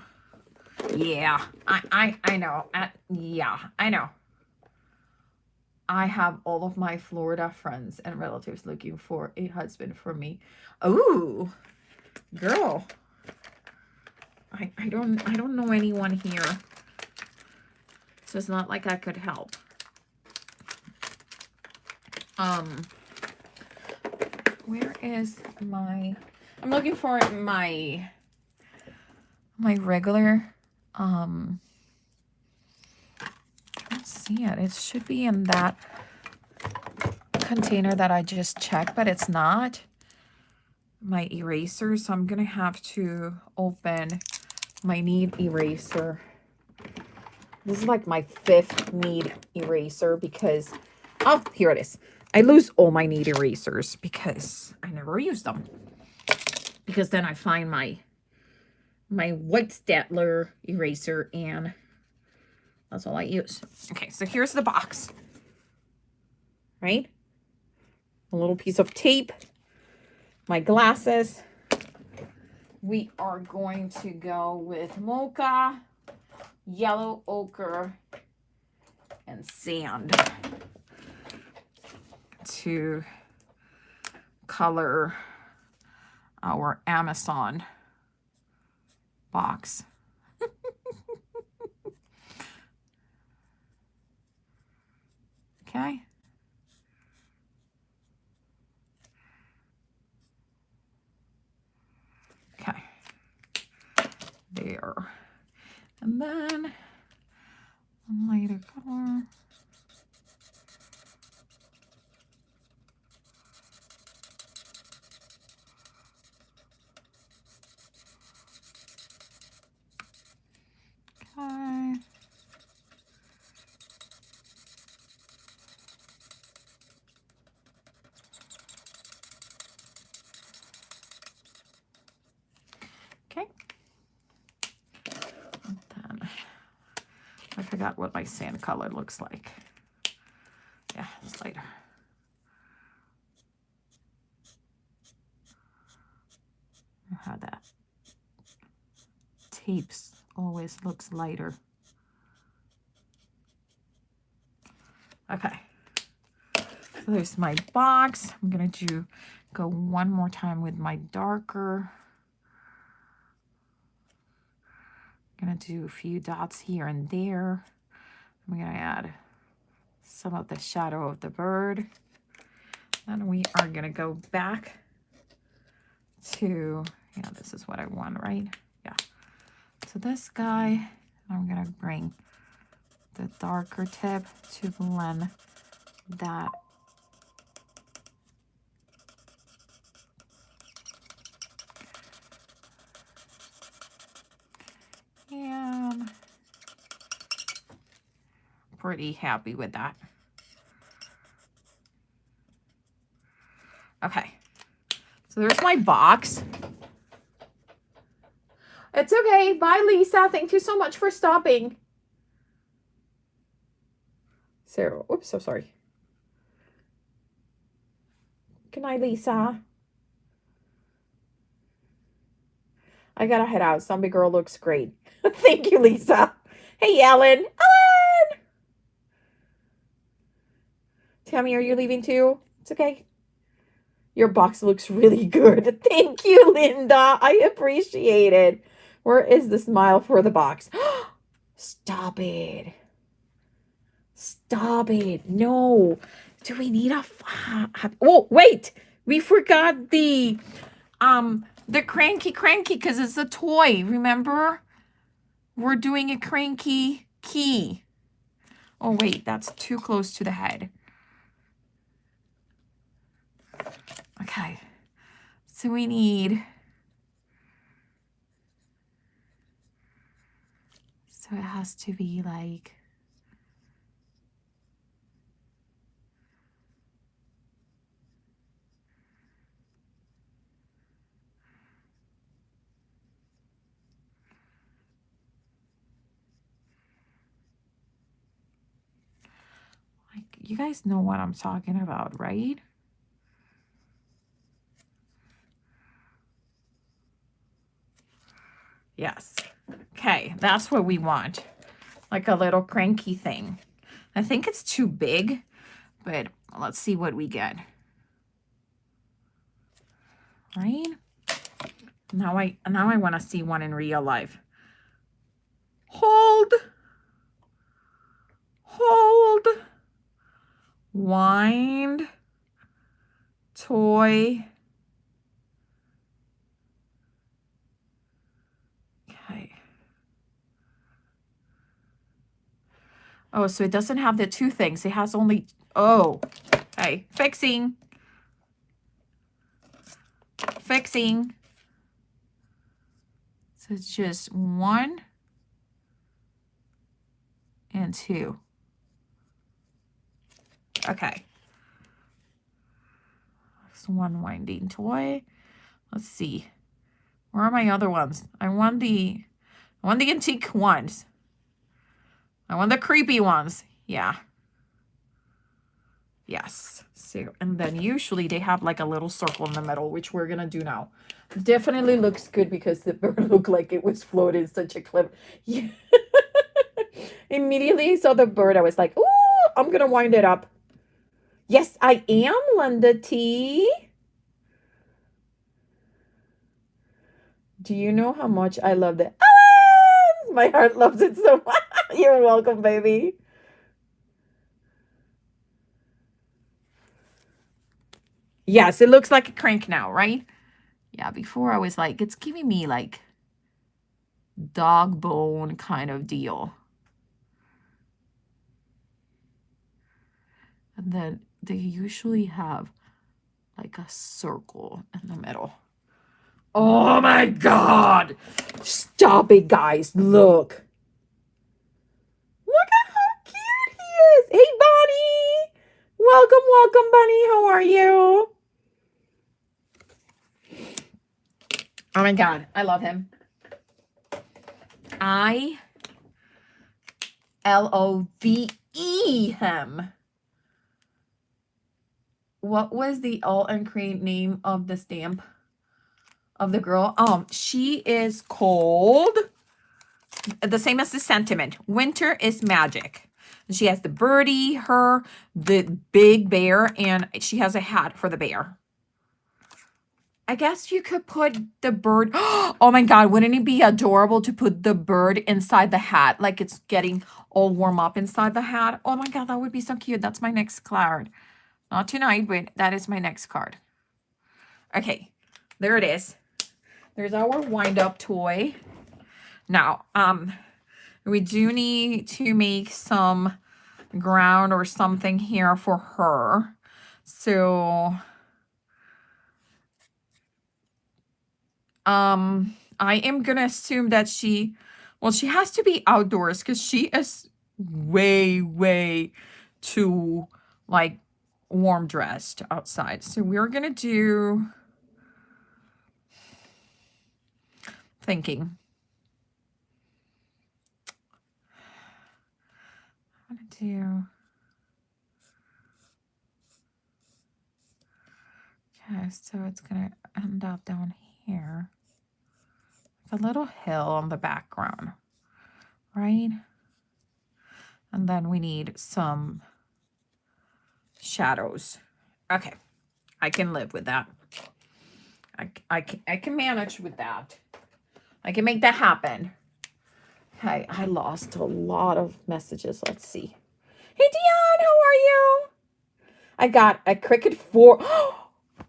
yeah. I know. Yeah, I know. I have all of my Florida friends and relatives looking for a husband for me. Oh, girl. I don't know anyone here. So it's not like I could help. Where is my, I'm looking for my regular, I don't see it. It should be in that container that I just checked, but it's not. My eraser, so I'm gonna have to open my Need eraser. This is like my 5th Need eraser because, oh, here it is. I lose all my Need erasers because I never use them. Because then I find my white Staedtler eraser and that's all I use. Okay, so here's the box. Right? A little piece of tape. My glasses. We are going to go with mocha, yellow ochre, and sand to color our Amazon box. Okay. color. And then a lighter color. Okay. Okay. And then I forgot what my sand color looks like. Yeah, it's lighter. How that tapes always looks lighter. Okay. So there's my box. I'm gonna go one more time with my darker. I'm gonna do a few dots here and there. I'm gonna add some of the shadow of the bird. Then we are gonna go back to, yeah, this is what I want, right? Yeah. So this guy, I'm gonna bring the darker tip to blend that. And pretty happy with that. Okay, so there's my box. It's okay. Bye, Lisa. Thank you so much for stopping. Sarah, oops, so sorry. Good night, Lisa. I gotta head out. Stamprgrl looks great. Thank you, Lisa. Hey, Ellen. Ellen! Tammy, are you leaving too? It's okay. Your box looks really good. Thank you, Linda. I appreciate it. Where is the smile for the box? Stop it. Stop it. No. Do we need a... Oh, wait. We forgot the cranky because it's a toy. Remember? We're doing a cranky key. Oh, wait. That's too close to the head. Okay. So we need... So it has to be like... You guys know what I'm talking about, right? Yes. Okay, that's what we want. Like a little cranky thing. I think it's too big, but let's see what we get. Right? Now I want to see one in real life. Hold. Hold. Wind. Toy. Okay. Oh, so it doesn't have the two things. It has only... Oh. Okay. Fixing. Fixing. So it's just 1 and 2. Okay. It's one winding toy. Let's see. Where are my other ones? I want the antique ones. I want the creepy ones. Yeah. Yes. So, and then usually they have like a little circle in the middle, which we're gonna do now. Definitely looks good because the bird looked like it was floating such a cliff. Yeah. Immediately saw the bird, I was like, ooh, I'm gonna wind it up. Yes, I am, Linda T. Do you know how much I love the Ellen? My heart loves it so much. You're welcome, baby. Yes, it looks like a crank now, right? Yeah, before I was like, it's giving me like dog bone kind of deal. And then they usually have like a circle in the middle. Oh my God. Stop it, guys. Look. Look at how cute he is. Hey, Bunny. Welcome, welcome, Bunny. How are you? Oh my God. I love him. I-L-O-V-E him. What was the all-and-cream name of the stamp of the girl? She is called the same as the sentiment. Winter is magic. She has the birdie, her, the big bear, and she has a hat for the bear. I guess you could put the bird. Oh my God, wouldn't it be adorable to put the bird inside the hat? Like it's getting all warm up inside the hat. Oh my God, that would be so cute. That's my next card. Not tonight, but that is my next card. Okay, there it is. There's our wind-up toy. Now, we do need to make some ground or something here for her. So, I am gonna assume that she has to be outdoors because she is way too like warm dressed outside. So we're gonna do thinking. I'm gonna do. Okay, so it's gonna end up down here. A little hill on the background, right? And then we need some shadows. Okay, I can live with that. I can manage with that. I can make that happen. Okay, I lost a lot of messages. Let's see. Hey, Dion, how are you? I got a Cricut 4.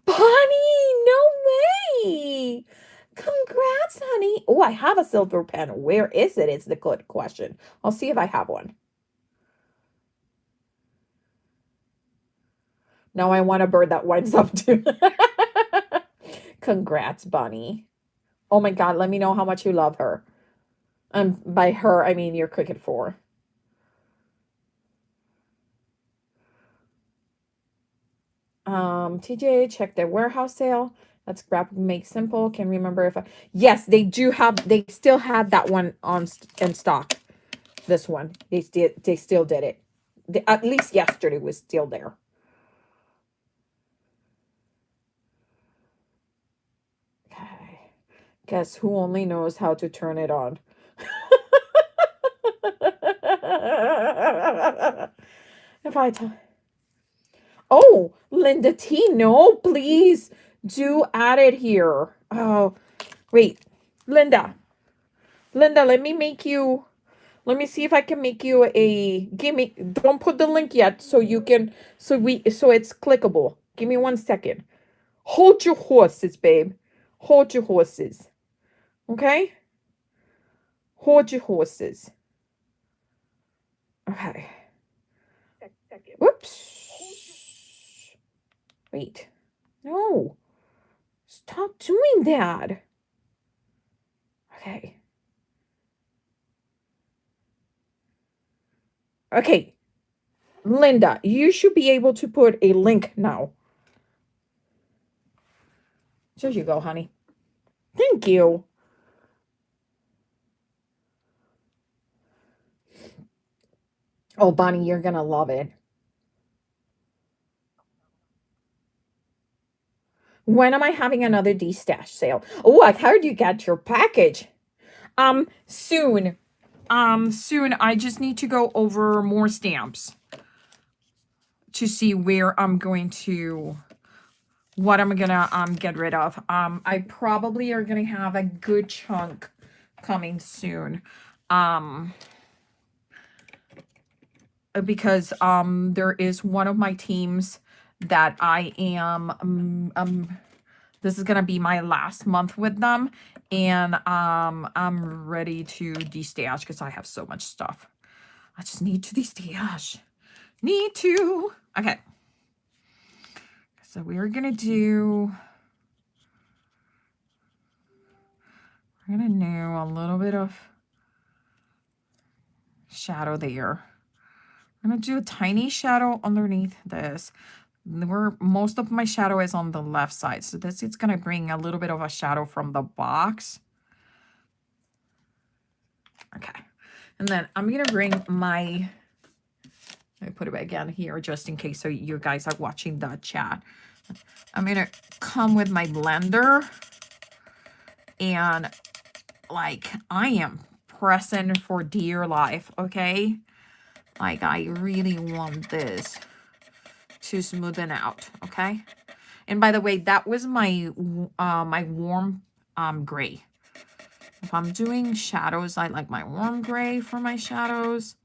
Bunny, no way. Congrats, honey. Oh, I have a silver pen. Where is it? It's the good question. I'll see if I have one. Now I want a bird that winds up too. Congrats, Bunny. Oh my God, let me know how much you love her. By her, I mean your Cricut 4. TJ, check their warehouse sale. Let's grab Make Simple. Can remember if yes, they do have, they still had that one in stock. This one. They still did it. At least yesterday was still there. Okay. Guess who only knows how to turn it on? If I tell. Oh, Linda T, no, please do add it here. Oh, wait, Linda, let me make you, let me see if I can make you don't put the link yet so you can, so it's clickable. Give me 1 second. Hold your horses, babe. Hold your horses. Okay? Hold your horses. Okay. Whoops. Wait. No. Stop doing that. Okay. Okay. Linda, you should be able to put a link now. There you go, honey. Thank you. Oh, Bonnie, you're going to love it. When am I having another D-Stash sale? Oh, I heard you got your package. Soon. Soon. I just need to go over more stamps to see where I'm going to, what I'm gonna get rid of. I probably are gonna have a good chunk coming soon. Because there is one of my teams that I am this is gonna be my last month with them, And I'm ready to destash because I have so much stuff. I just need to destash. Need to. Okay. So we're gonna do, we're gonna do a little bit of shadow there. I'm gonna do a tiny shadow underneath this. Where most of my shadow is on the left side. So this is gonna bring a little bit of a shadow from the box. Okay. And then I'm gonna bring my, let me put it again here just in case so you guys are watching the chat. I'm gonna come with my blender and like I am pressing for dear life, okay? Like I really want this to smoothen out, okay? And by the way, that was my my warm gray. If I'm doing shadows, I like my warm gray for my shadows.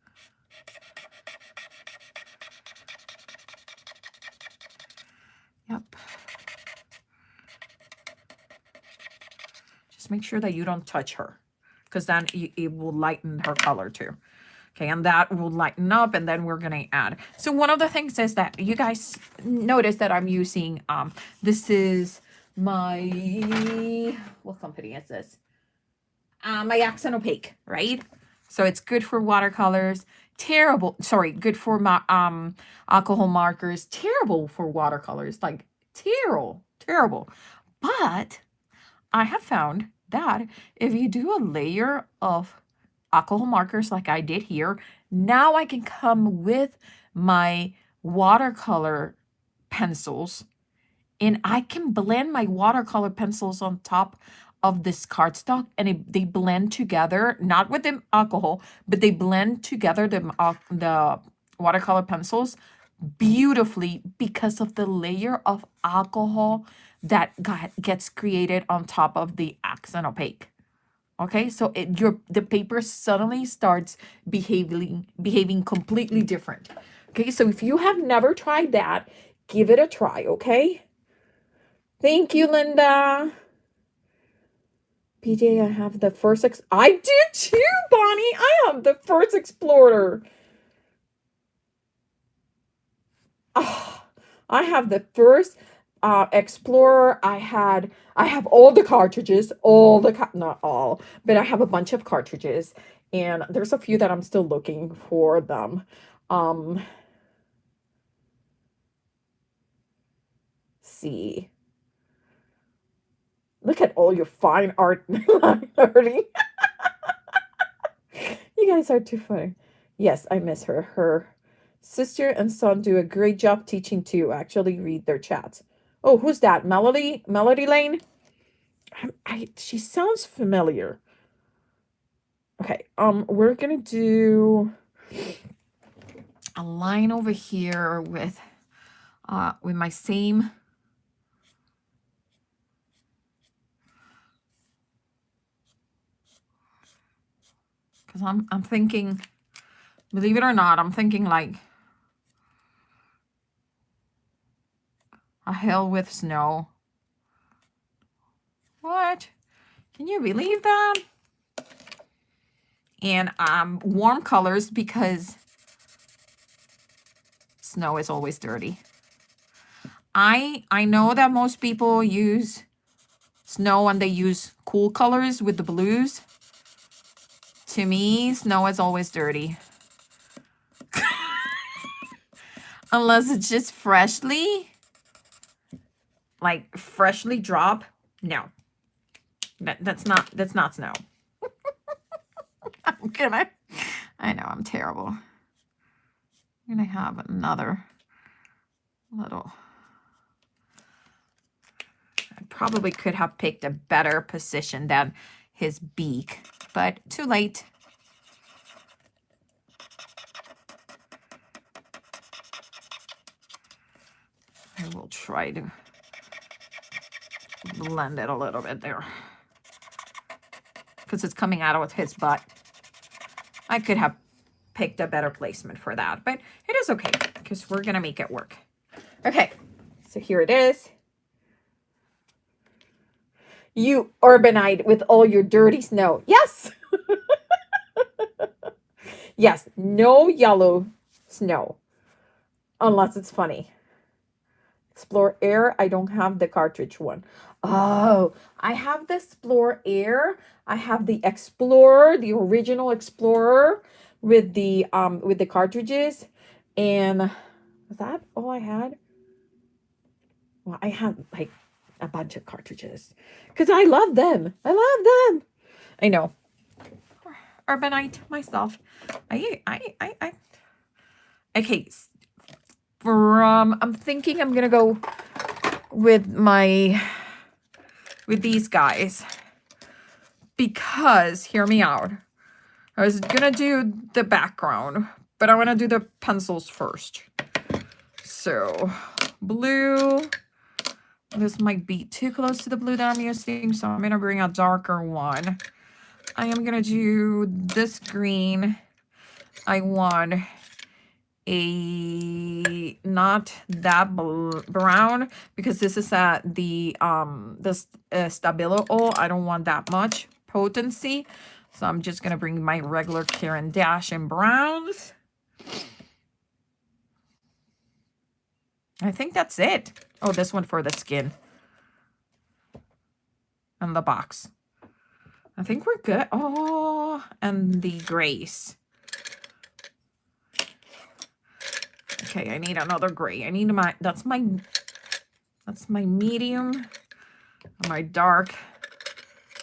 Yep. Just make sure that you don't touch her, because then it will lighten her color too. Okay, and that will lighten up, and then we're gonna add. So one of the things is that you guys notice that I'm using, this is my, what company is this? My Accent Opaque, right? So it's good for watercolors, terrible, sorry, good for my alcohol markers, terrible for watercolors, like terrible. But I have found that if you do a layer of alcohol markers like I did here, now I can come with my watercolor pencils and I can blend my watercolor pencils on top of this cardstock, and they blend together, not with the alcohol, but they blend together the watercolor pencils beautifully because of the layer of alcohol that gets created on top of the Accent Opaque. Okay, so the paper suddenly starts behaving completely different. Okay, so if you have never tried that, give it a try, okay? Thank you, Linda. PJ, I have the first I did too, Bonnie. I am the first explorer. Oh, I have the first explorer. I have all the cartridges, not all, but I have a bunch of cartridges, and there's a few that I'm still looking for them. See. Look at all your fine art, Artie. You guys are too funny. Yes, I miss her. Her sister and son do a great job teaching too. Actually, read their chats. Oh, who's that? Melody Lane? She sounds familiar. Okay, we're gonna do a line over here with my same. Because I'm thinking, believe it or not, I'm thinking like a hill with snow. What? Can you believe that? And warm colors because snow is always dirty. I know that most people use snow and they use cool colors with the blues. To me, snow is always dirty. Unless it's just freshly drop. No. That's not snow. I know I'm terrible. I'm gonna have another little. I probably could have picked a better position than his beak, but too late. I will try to blend it a little bit there because it's coming out of his butt. I could have picked a better placement for that, but it is okay because we're gonna make it work. Okay, so here it is. You urbanite with all your dirty snow. Yes. Yes. No yellow snow. Unless it's funny. Explore Air. I don't have the cartridge one. Oh, I have the Explore Air. I have the Explorer, the original Explorer with the cartridges. And was that all I had? Well, I had like a bunch of cartridges because I love them. I love them. I know. Urbanite myself. I. Okay. I'm thinking I'm gonna go with these guys because hear me out. I was gonna do the background, but I want to do the pencils first. So blue. This might be too close to the blue that I'm using, so I'm gonna bring a darker one. I am gonna do this green. I want a not that brown because this is the Stabilo oil. I don't want that much potency, so I'm just gonna bring my regular Caran d'Ache in browns. I think that's it. Oh, this one for the skin and the box. I think we're good. Oh, and the grays. Okay, I need another gray. I need that's my medium, my dark,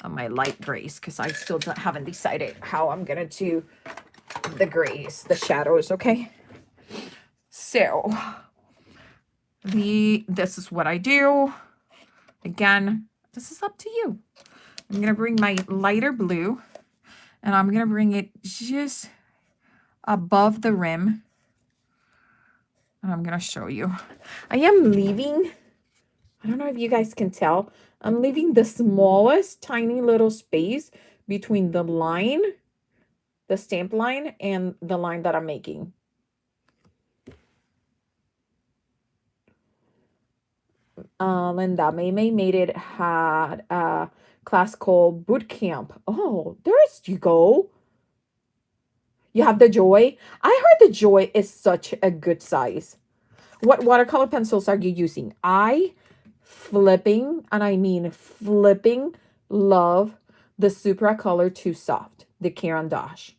and my light grays, because I still haven't decided how I'm gonna do the grays, the shadows, okay? So this is what I do. Again, this is up to you. I'm gonna bring my lighter blue and I'm gonna bring it just above the rim. And I'm gonna show you. I am leaving, I don't know if you guys can tell, I'm leaving the smallest tiny little space between the line, the stamp line, and the line that I'm making. Linda May made it, had a class called boot camp. Oh, there's you go. You have the Joy. I heard the Joy is such a good size. What watercolor pencils are you using? I flipping, and I mean flipping, love the Supra Color 2 Soft, the Caran d'Ache.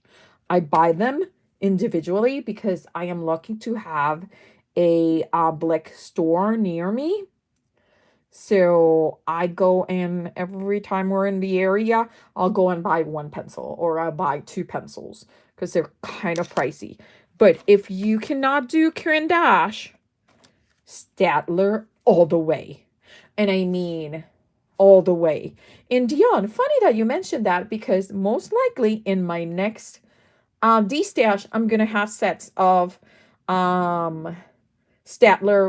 I buy them individually because I am lucky to have a Blick store near me. So I go in every time we're in the area, I'll go and buy one pencil or I'll buy two pencils because they're kind of pricey. But if you cannot do Caran d'Ache, Staedtler all the way. And I mean all the way. And Dion, funny that you mentioned that because most likely in my next D-stash, I'm going to have sets of Staedtler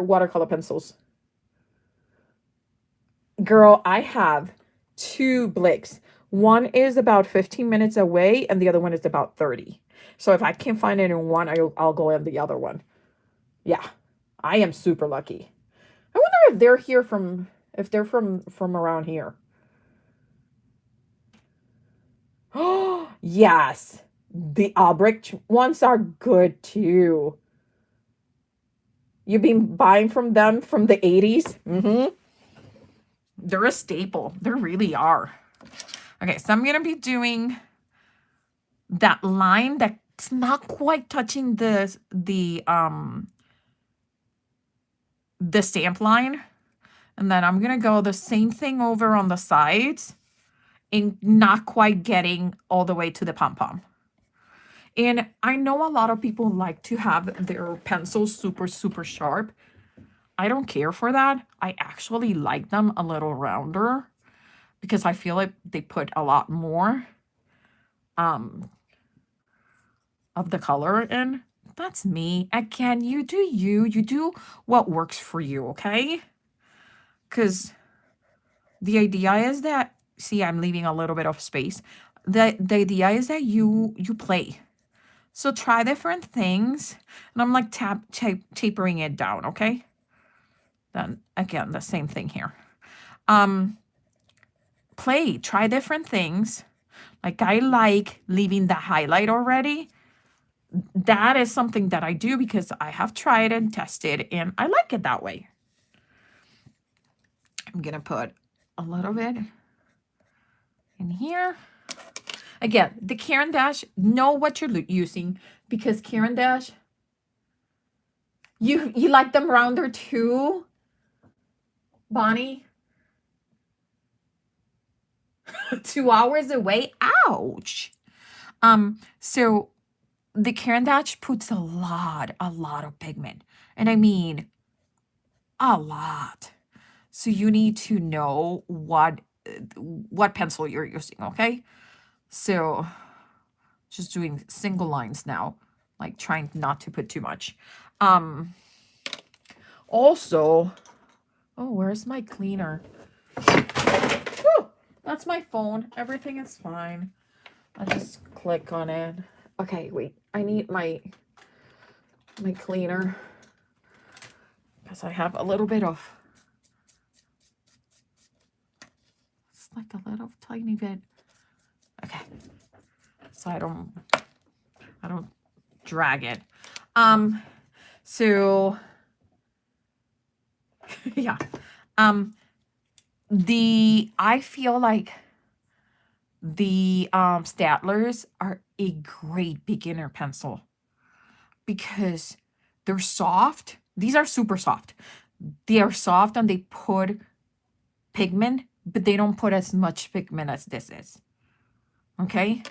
watercolor pencils. Girl, I have two Blicks. One is about 15 minutes away and the other one is about 30. So if I can't find it in one, I'll go in the other one. Yeah, I am super lucky. I wonder if they're here from, if they're from around here. Oh, yes. The Albrecht ones are good too. You've been buying from them from the 80s? Mm-hmm. They're a staple. They really are. Okay, so I'm going to be doing that line that's not quite touching the stamp line. And then I'm going to go the same thing over on the sides and not quite getting all the way to the pom-pom. And I know a lot of people like to have their pencils super, super sharp. I don't care for that. I actually like them a little rounder because I feel like they put a lot more of the color in. That's me. Again, you do you. You do what works for you, okay? Because the idea is that, see, I'm leaving a little bit of space. The idea is that you play. So try different things. And I'm like tapering it down, okay? Then again, the same thing here. try different things. Like I like leaving the highlight already. That is something that I do because I have tried and tested and I like it that way. I'm going to put a little bit in here. Again, the Caran d'Ache, know what you're using because Caran d'Ache, you like them rounder too, Bonnie? 2 hours away? Ouch. So the Caran d'Ache puts a lot of pigment. And I mean, a lot. So you need to know what pencil you're using, okay? So just doing single lines now, like trying not to put too much. Also, oh, where's my cleaner? Whew, that's my phone. Everything is fine. I'll just click on it. Okay, wait. I need my cleaner because I have a little bit of, it's like a little tiny bit. Okay, so I don't drag it. So yeah, I feel like the Staedtlers are a great beginner pencil because they're soft. These are super soft. They are soft and they put pigment, but they don't put as much pigment as this is. Okay?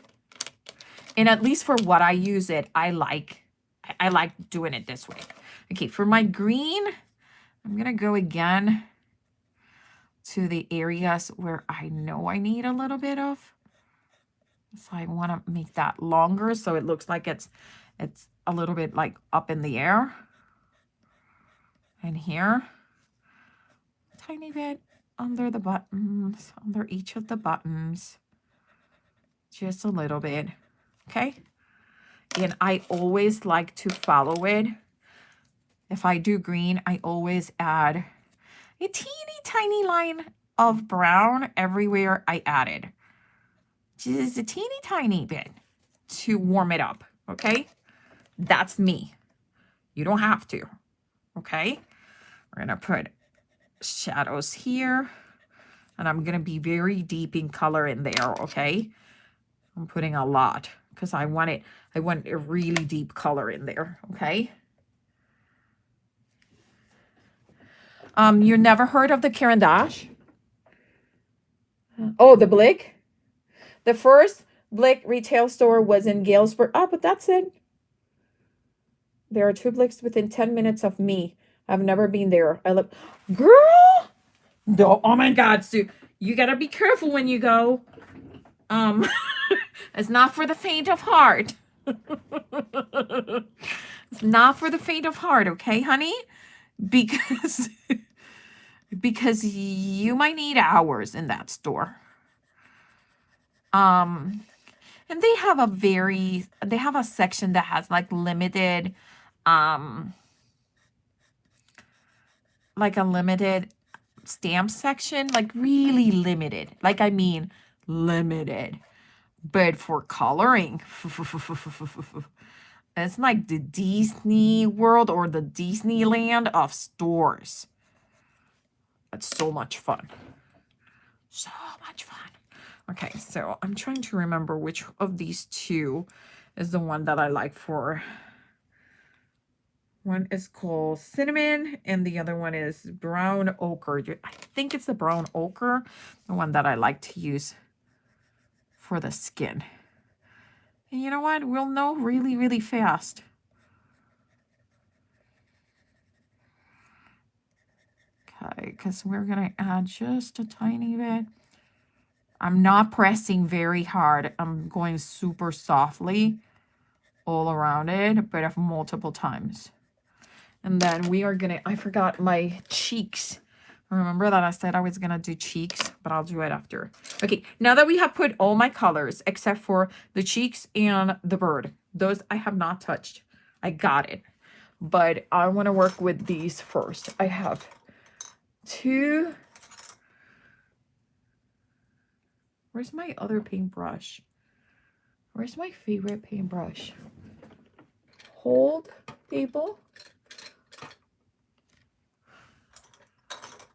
And at least for what I use it, I like doing it this way. Okay, for my green, I'm going to go again to the areas where I know I need a little bit of. So I want to make that longer so it looks like it's a little bit like up in the air. And here, tiny bit under the buttons, under each of the buttons. Just a little bit, okay? And I always like to follow it. If I do green, I always add a teeny tiny line of brown everywhere I added. Just a teeny tiny bit to warm it up, okay? That's me. You don't have to, okay? We're going to put shadows here. And I'm going to be very deep in color in there, okay? I'm putting a lot because I want a really deep color in there, okay? You never heard of the Caran d'Ache? Oh, the Blick? The first Blick retail store was in Galesburg. Oh, but that's it. There are 2 Blicks within 10 minutes of me. I've never been there. I look, girl. No, oh my God, Sue. You gotta be careful when you go. It's not for the faint of heart. It's not for the faint of heart, okay, honey? Because you might need hours in that store. And they have a section that has like limited, like a limited stamp section, like really limited. Like, I mean, limited. But for coloring, it's like the Disney World or the Disneyland of stores. It's so much fun. So much fun. Okay, so I'm trying to remember which of these two is the one that I like for. One is called cinnamon and the other one is brown ochre. I think it's the brown ochre, the one that I like to use for the skin. And you know what? We'll know really, really fast. Okay, because we're going to add just a tiny bit. I'm not pressing very hard. I'm going super softly all around it, but multiple times. And then we are going to, I forgot my cheeks. Remember that I said I was going to do cheeks, but I'll do it after. Okay, now that we have put all my colors, except for the cheeks and the bird, those I have not touched. I got it. But I want to work with these first. I have 2 Where's my other paintbrush? Where's my favorite paintbrush? Hold, people.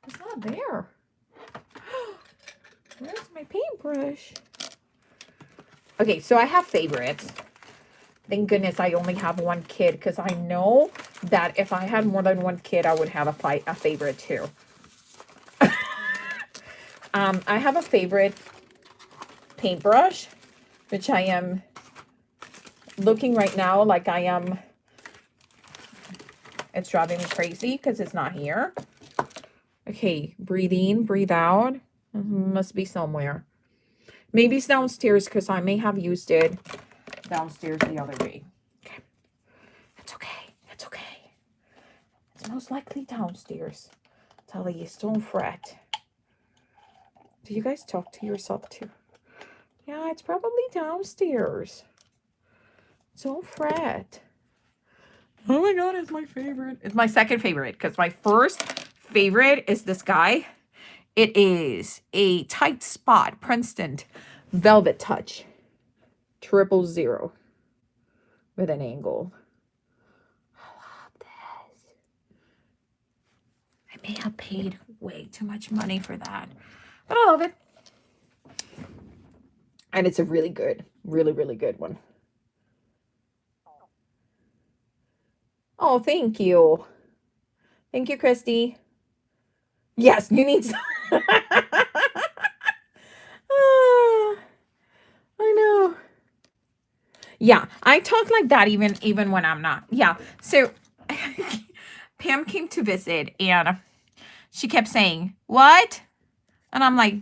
It's not there. Where's my paintbrush? Okay, so I have favorites. Thank goodness I only have one kid, because I know that if I had more than one kid, I would have a favorite too. I have a favorite paintbrush, which I am looking right now like I am. It's driving me crazy because it's not here. Okay, breathe in, breathe out. Must be somewhere. Maybe it's downstairs because I may have used it downstairs the other day. Okay. It's okay. It's okay. It's most likely downstairs. Talise, don't fret. Do you guys talk to yourself too? Yeah, it's probably downstairs. Don't fret. Oh my god, it's my favorite. It's my second favorite because my first favorite is this guy. It is a Tight Spot Princeton Velvet Touch 000 with an angle. I love this. I may have paid way too much money for that, but I love it. And it's a really good, really, really good one. Oh, thank you. Thank you, Christy. Yes, you need some. I know. Yeah, I talk like that even when I'm not. Yeah. So Pam came to visit and she kept saying, "What?" And I'm like,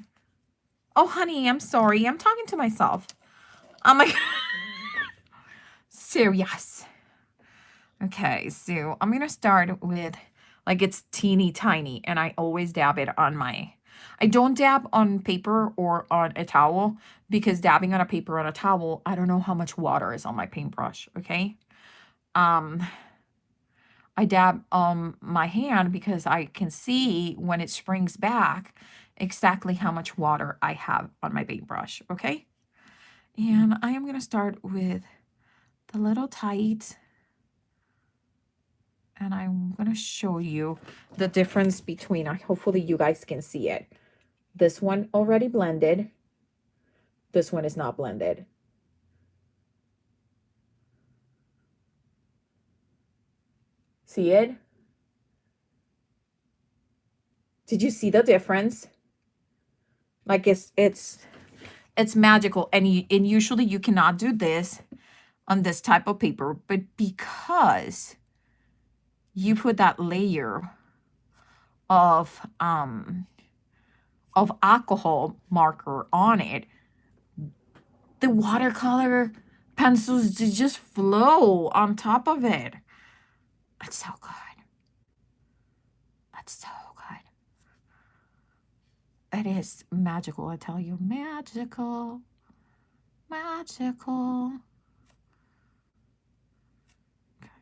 "Oh, honey, I'm sorry. I'm talking to myself." I'm like, so yes. Okay, so I'm going to start with, like, it's teeny tiny, and I always dab it on my, I don't dab on paper or on a towel, because dabbing on a paper or on a towel, I don't know how much water is on my paintbrush, okay? I dab on my hand because I can see when it springs back exactly how much water I have on my paintbrush, okay? And I am going to start with the little tight, and I'm going to show you the difference between, hopefully you guys can see it. This one already blended. This one is not blended. See it? Did you see the difference? Like it's magical, and usually you cannot do this on this type of paper, but because you put that layer of alcohol marker on it, the watercolor pencils just flow on top of it. That's so good. That's so good. It is magical, I tell you. Magical. Magical. Okay.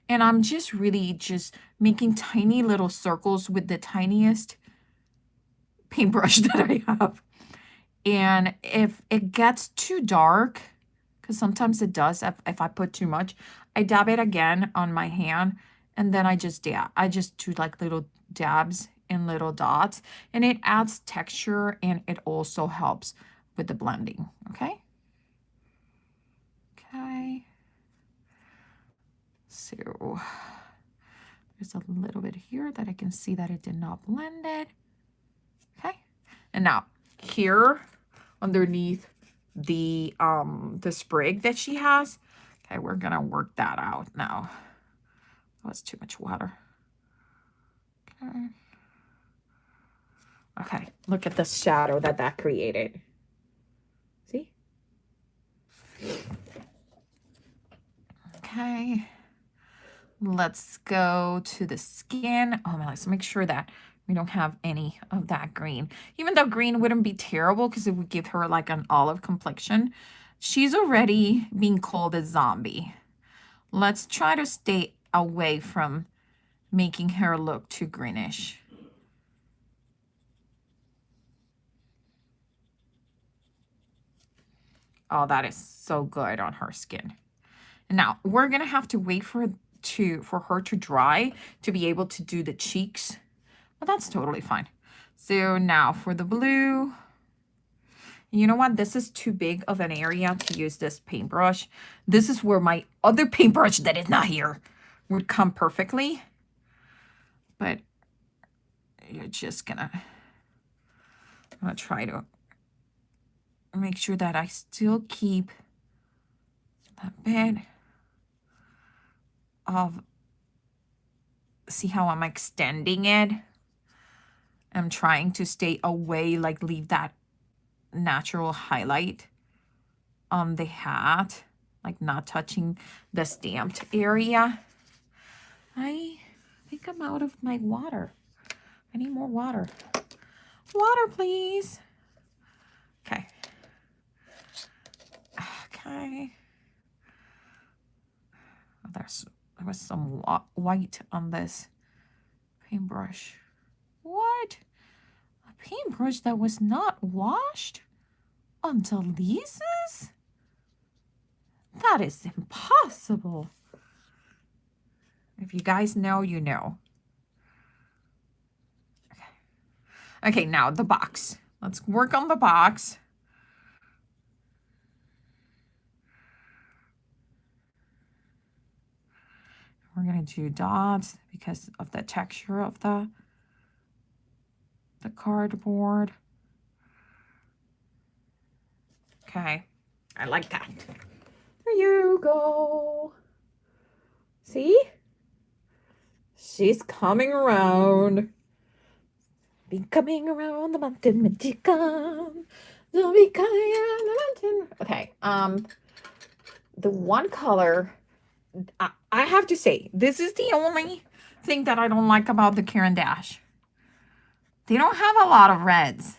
And I'm just really just making tiny little circles with the tiniest paintbrush that I have. And if it gets too dark, because sometimes it does, if I put too much, I dab it again on my hand, and then I just dab. I just do like little dabs and little dots, and it adds texture, and it also helps with the blending, okay? Okay. So there's a little bit here that I can see that it did not blend it. Okay. And now here underneath the sprig that she has. Okay, we're gonna work that out now. Oh, it's too much water. Okay. Okay, look at the shadow that created. See? Okay. Let's go to the skin. Oh my, let's make sure that we don't have any of that green. Even though green wouldn't be terrible because it would give her like an olive complexion. She's already being called a zombie. Let's try to stay away from making her look too greenish. Oh, that is so good on her skin. Now, we're going to have to wait for her to dry to be able to do the cheeks. But that's totally fine. So now for the blue, you know what? This is too big of an area to use this paintbrush. This is where my other paintbrush that is not here would come perfectly. But you're just I'm gonna try to make sure that I still keep that bit of, see how I'm extending it? I'm trying to stay away, like leave that natural highlight on the hat, like not touching the stamped area. I think I'm out of my water. I need more water. Water, please. Okay. Okay. Oh, there was some white on this paintbrush. What? A paintbrush that was not washed until Lisa's? That is impossible. If you guys know, you know. Okay, now the box. Let's work on the box. We're going to do dots because of the texture of the cardboard. Okay, I like that. There you go. See? She's coming around. Be coming around the mountain, magician. Don't be coming around the mountain. Okay, the one color, I have to say, this is the only thing that I don't like about the Caran d'Ache. They don't have a lot of reds.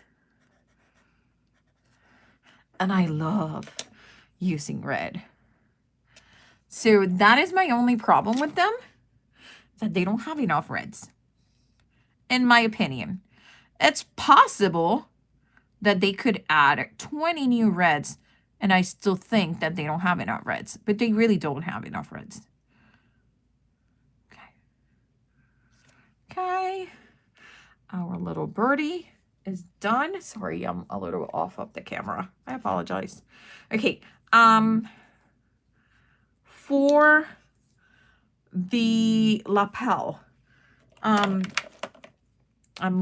And I love using red. So that is my only problem with them, that they don't have enough reds, in my opinion. It's possible that they could add 20 new reds, and I still think that they don't have enough reds, but they really don't have enough reds. Okay. Okay. Our little birdie is done. Sorry, I'm a little off of the camera. I apologize. Okay. For the lapel, I'm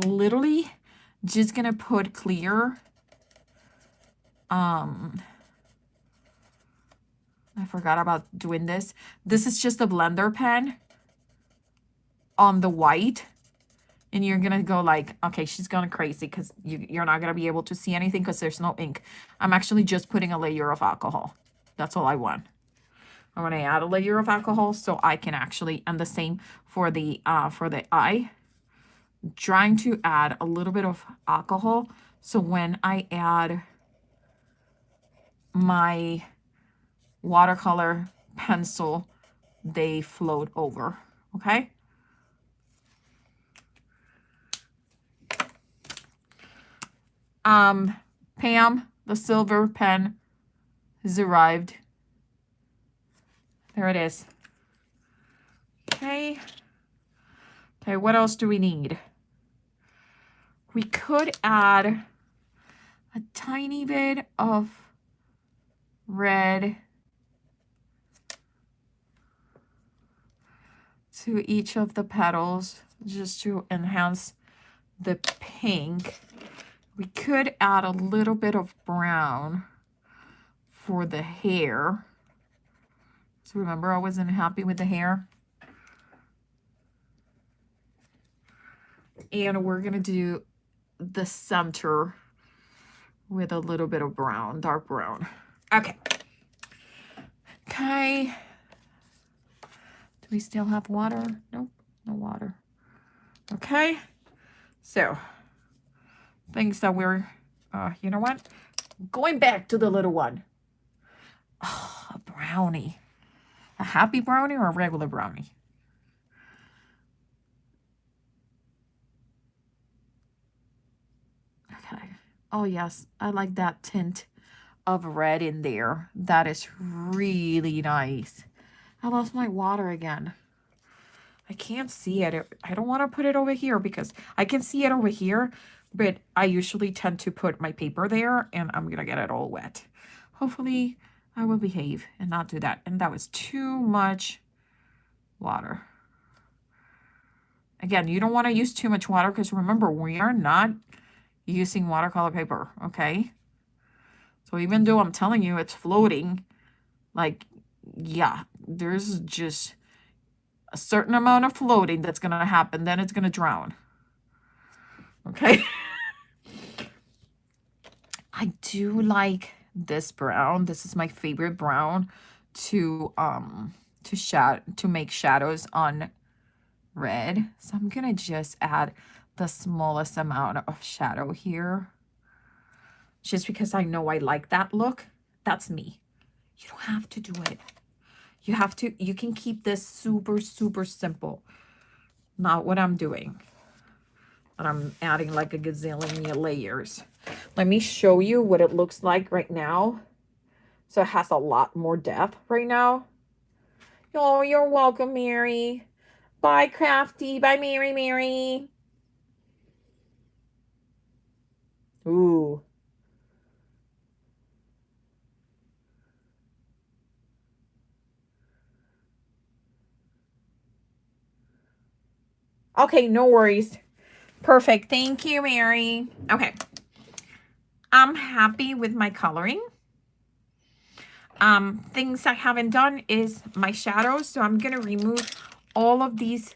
literally just gonna put clear. I forgot about doing this. This is just a blender pen on the white. And you're gonna go like, okay, she's going crazy because you're not gonna be able to see anything because there's no ink. I'm actually just putting a layer of alcohol. That's all I want. I'm gonna add a layer of alcohol so I can actually, and the same for the eye. Trying to add a little bit of alcohol so when I add my watercolor pencil, they float over. Okay. Pam, the silver pen has arrived. There it is. Okay. Okay, what else do we need? We could add a tiny bit of red to each of the petals just to enhance the pink. We could add a little bit of brown for the hair. So remember, I wasn't happy with the hair. And we're going to do the center with a little bit of brown, dark brown. Okay. Okay. Do we still have water? Nope, no water. Okay. So, things that we're, you know what? Going back to the little one. Oh, a brownie. A happy brownie or a regular brownie? Okay. Oh, yes. I like that tint of red in there. That is really nice. I lost my water again. I can't see it. I don't want to put it over here because I can see it over here, but I usually tend to put my paper there and I'm going to get it all wet. Hopefully I will behave and not do that. And that was too much water. Again, you don't want to use too much water because remember, we are not using watercolor paper, okay? So even though I'm telling you it's floating, like, yeah, there's just a certain amount of floating that's going to happen. Then it's going to drown. Okay. I do like this brown. This is my favorite brown to make shadows on red. So I'm going to just add the smallest amount of shadow here. Just because I know I like that look. That's me. You don't have to do it. You can keep this super, super simple. Not what I'm doing. And I'm adding like a gazillion layers. Let me show you what it looks like right now. So it has a lot more depth right now. Oh, you're welcome, Mary. Bye, Crafty. Bye, Mary. Ooh. Okay, no worries. Perfect. Thank you, Mary. Okay. I'm happy with my coloring. Things I haven't done is my shadows. So I'm going to remove all of these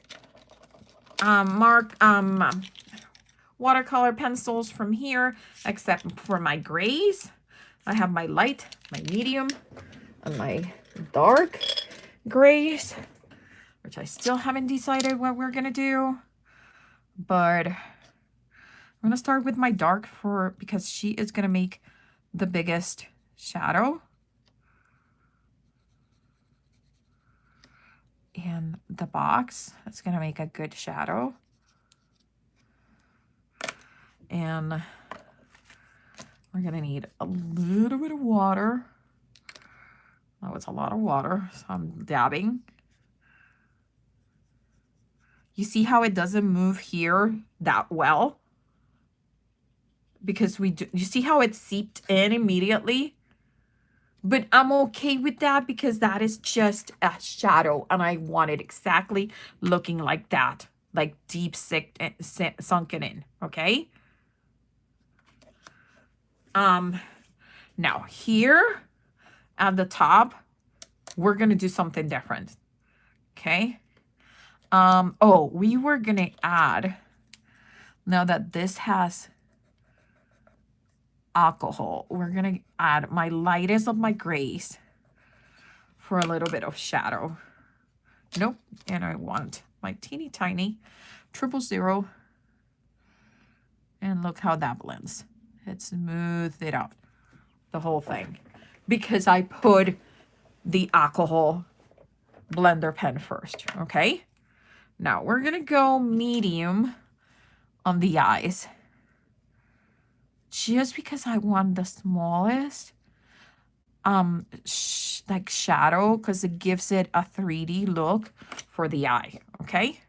watercolor pencils from here, except for my grays. I have my light, my medium, and my dark grays, which I still haven't decided what we're going to do. But I'm going to start with my dark because she is going to make the biggest shadow. And the box is going to make a good shadow. And we're going to need a little bit of water. Oh, it's a lot of water, so I'm dabbing. You see how it doesn't move here that well? Because you see how it seeped in immediately? But I'm okay with that because that is just a shadow and I want it exactly looking like that. Like deep sunken in, okay? Now here at the top, we're gonna do something different, okay? Oh, we were gonna add, now that this has alcohol, we're gonna add my lightest of my grays for a little bit of shadow. Nope, and I want my teeny tiny 000, and look how that blends. It smoothed it out, the whole thing, because I put the alcohol blender pen first, okay? Now we're gonna go medium on the eyes, just because I want the smallest like shadow, because it gives it a 3D look for the eye, okay?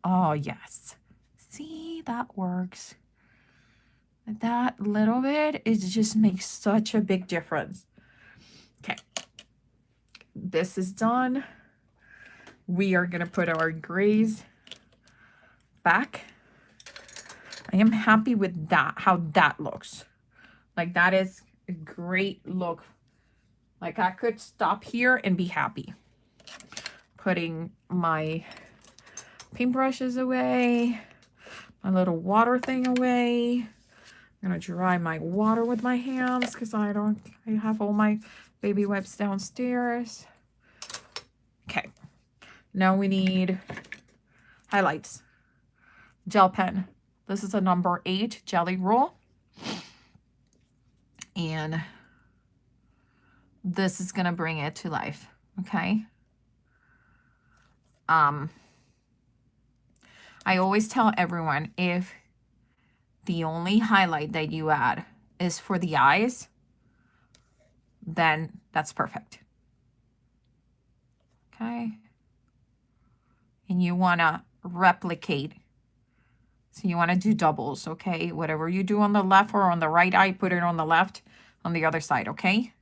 Oh yes, see, that works. That little bit, it just makes such a big difference. Okay, this is done. We are gonna put our grays back. I am happy with that, how that looks. Like that is a great look. Like I could stop here and be happy. Putting my paintbrushes away, my little water thing away. I'm gonna dry my water with my hands because I have all my baby wipes downstairs. Okay, now we need highlights. Gel pen. This is a number 8 jelly roll. And this is gonna bring it to life, okay? I always tell everyone, if the only highlight that you add is for the eyes, then that's perfect. Okay. And you want to replicate. So you want to do doubles, okay? Whatever you do on the left or on the right eye, put it on the left, on the other side, okay?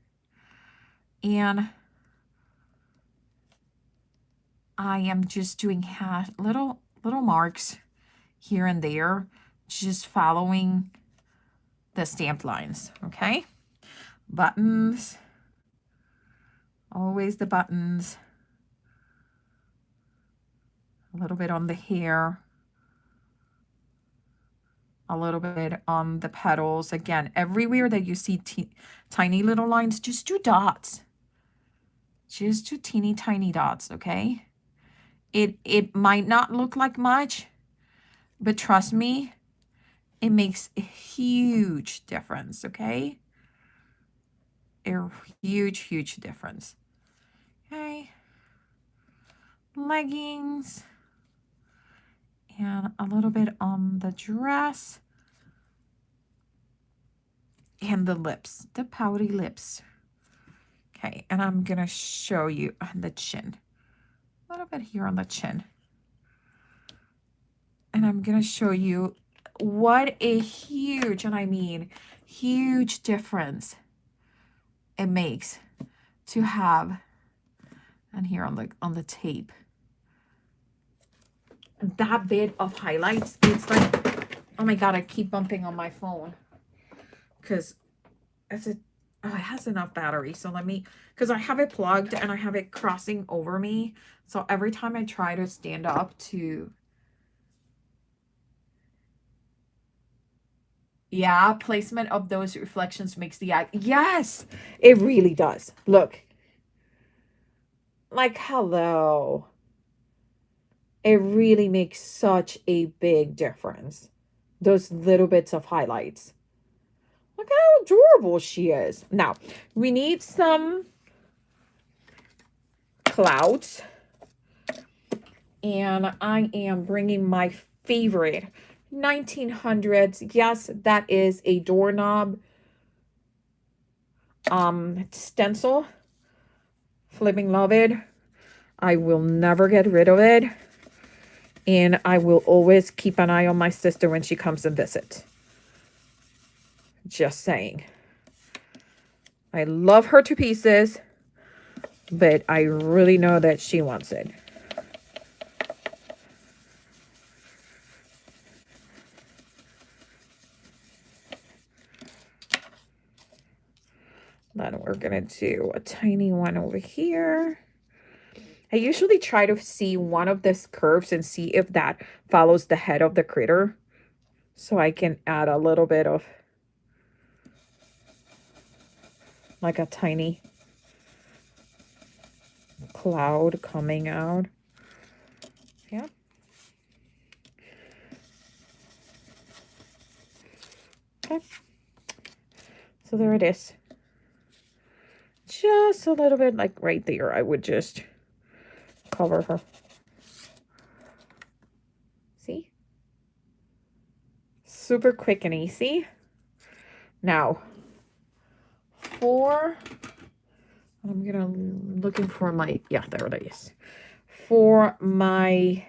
And I am just doing little marks here and there, just following the stamped lines, okay? Buttons, always the buttons. A little bit on the hair. A little bit on the petals. Again, everywhere that you see tiny little lines, just do dots. Just do teeny tiny dots, okay? It might not look like much, but trust me, it makes a huge difference, okay? A huge difference. Okay. Leggings. And a little bit on the dress. And the lips, the pouty lips. Okay, and I'm gonna show you on the chin. A little bit here on the chin. And I'm gonna show you what a huge, and I mean huge difference it makes to have, and here on the tape, that bit of highlights. It's like, oh my god, I keep bumping on my phone because it has enough battery. So let me, because I have it plugged and I have it crossing over me, so every time I try to stand up to, yeah, placement of those reflections makes the eye, yes, it really does. Look, like, hello, it really makes such a big difference, those little bits of highlights. Look how adorable she is. Now, we need some clouds. And I am bringing my favorite 1900s. Yes, that is a doorknob stencil. Flipping love it. I will never get rid of it. And I will always keep an eye on my sister when she comes and visits. Just saying. I love her to pieces, but I really know that she wants it. Then we're going to do a tiny one over here. I usually try to see one of these curves and see if that follows the head of the critter. So I can add a little bit of like a tiny cloud coming out. Yeah. Okay. So there it is. Just a little bit like right there. I would just cover her. See? Super quick and easy. Now, looking for my, yeah, there it is. For my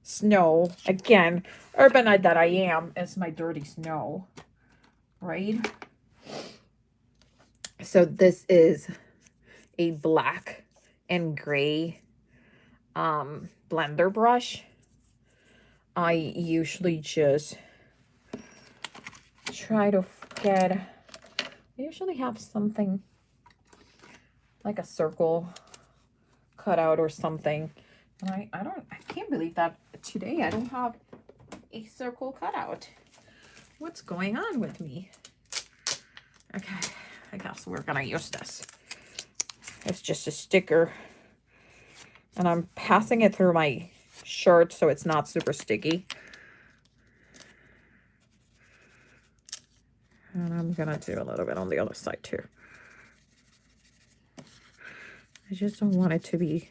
snow, again, urbanite that I am, is my dirty snow, right? So this is a black and gray blender brush. I usually just try to get, I usually have something like a circle cut out or something. And I can't believe that today I don't have a circle cut out. What's going on with me? Okay, I guess we're gonna use this. It's just a sticker. And I'm passing it through my shirt so it's not super sticky. And I'm gonna do a little bit on the other side too. I just don't want it to be,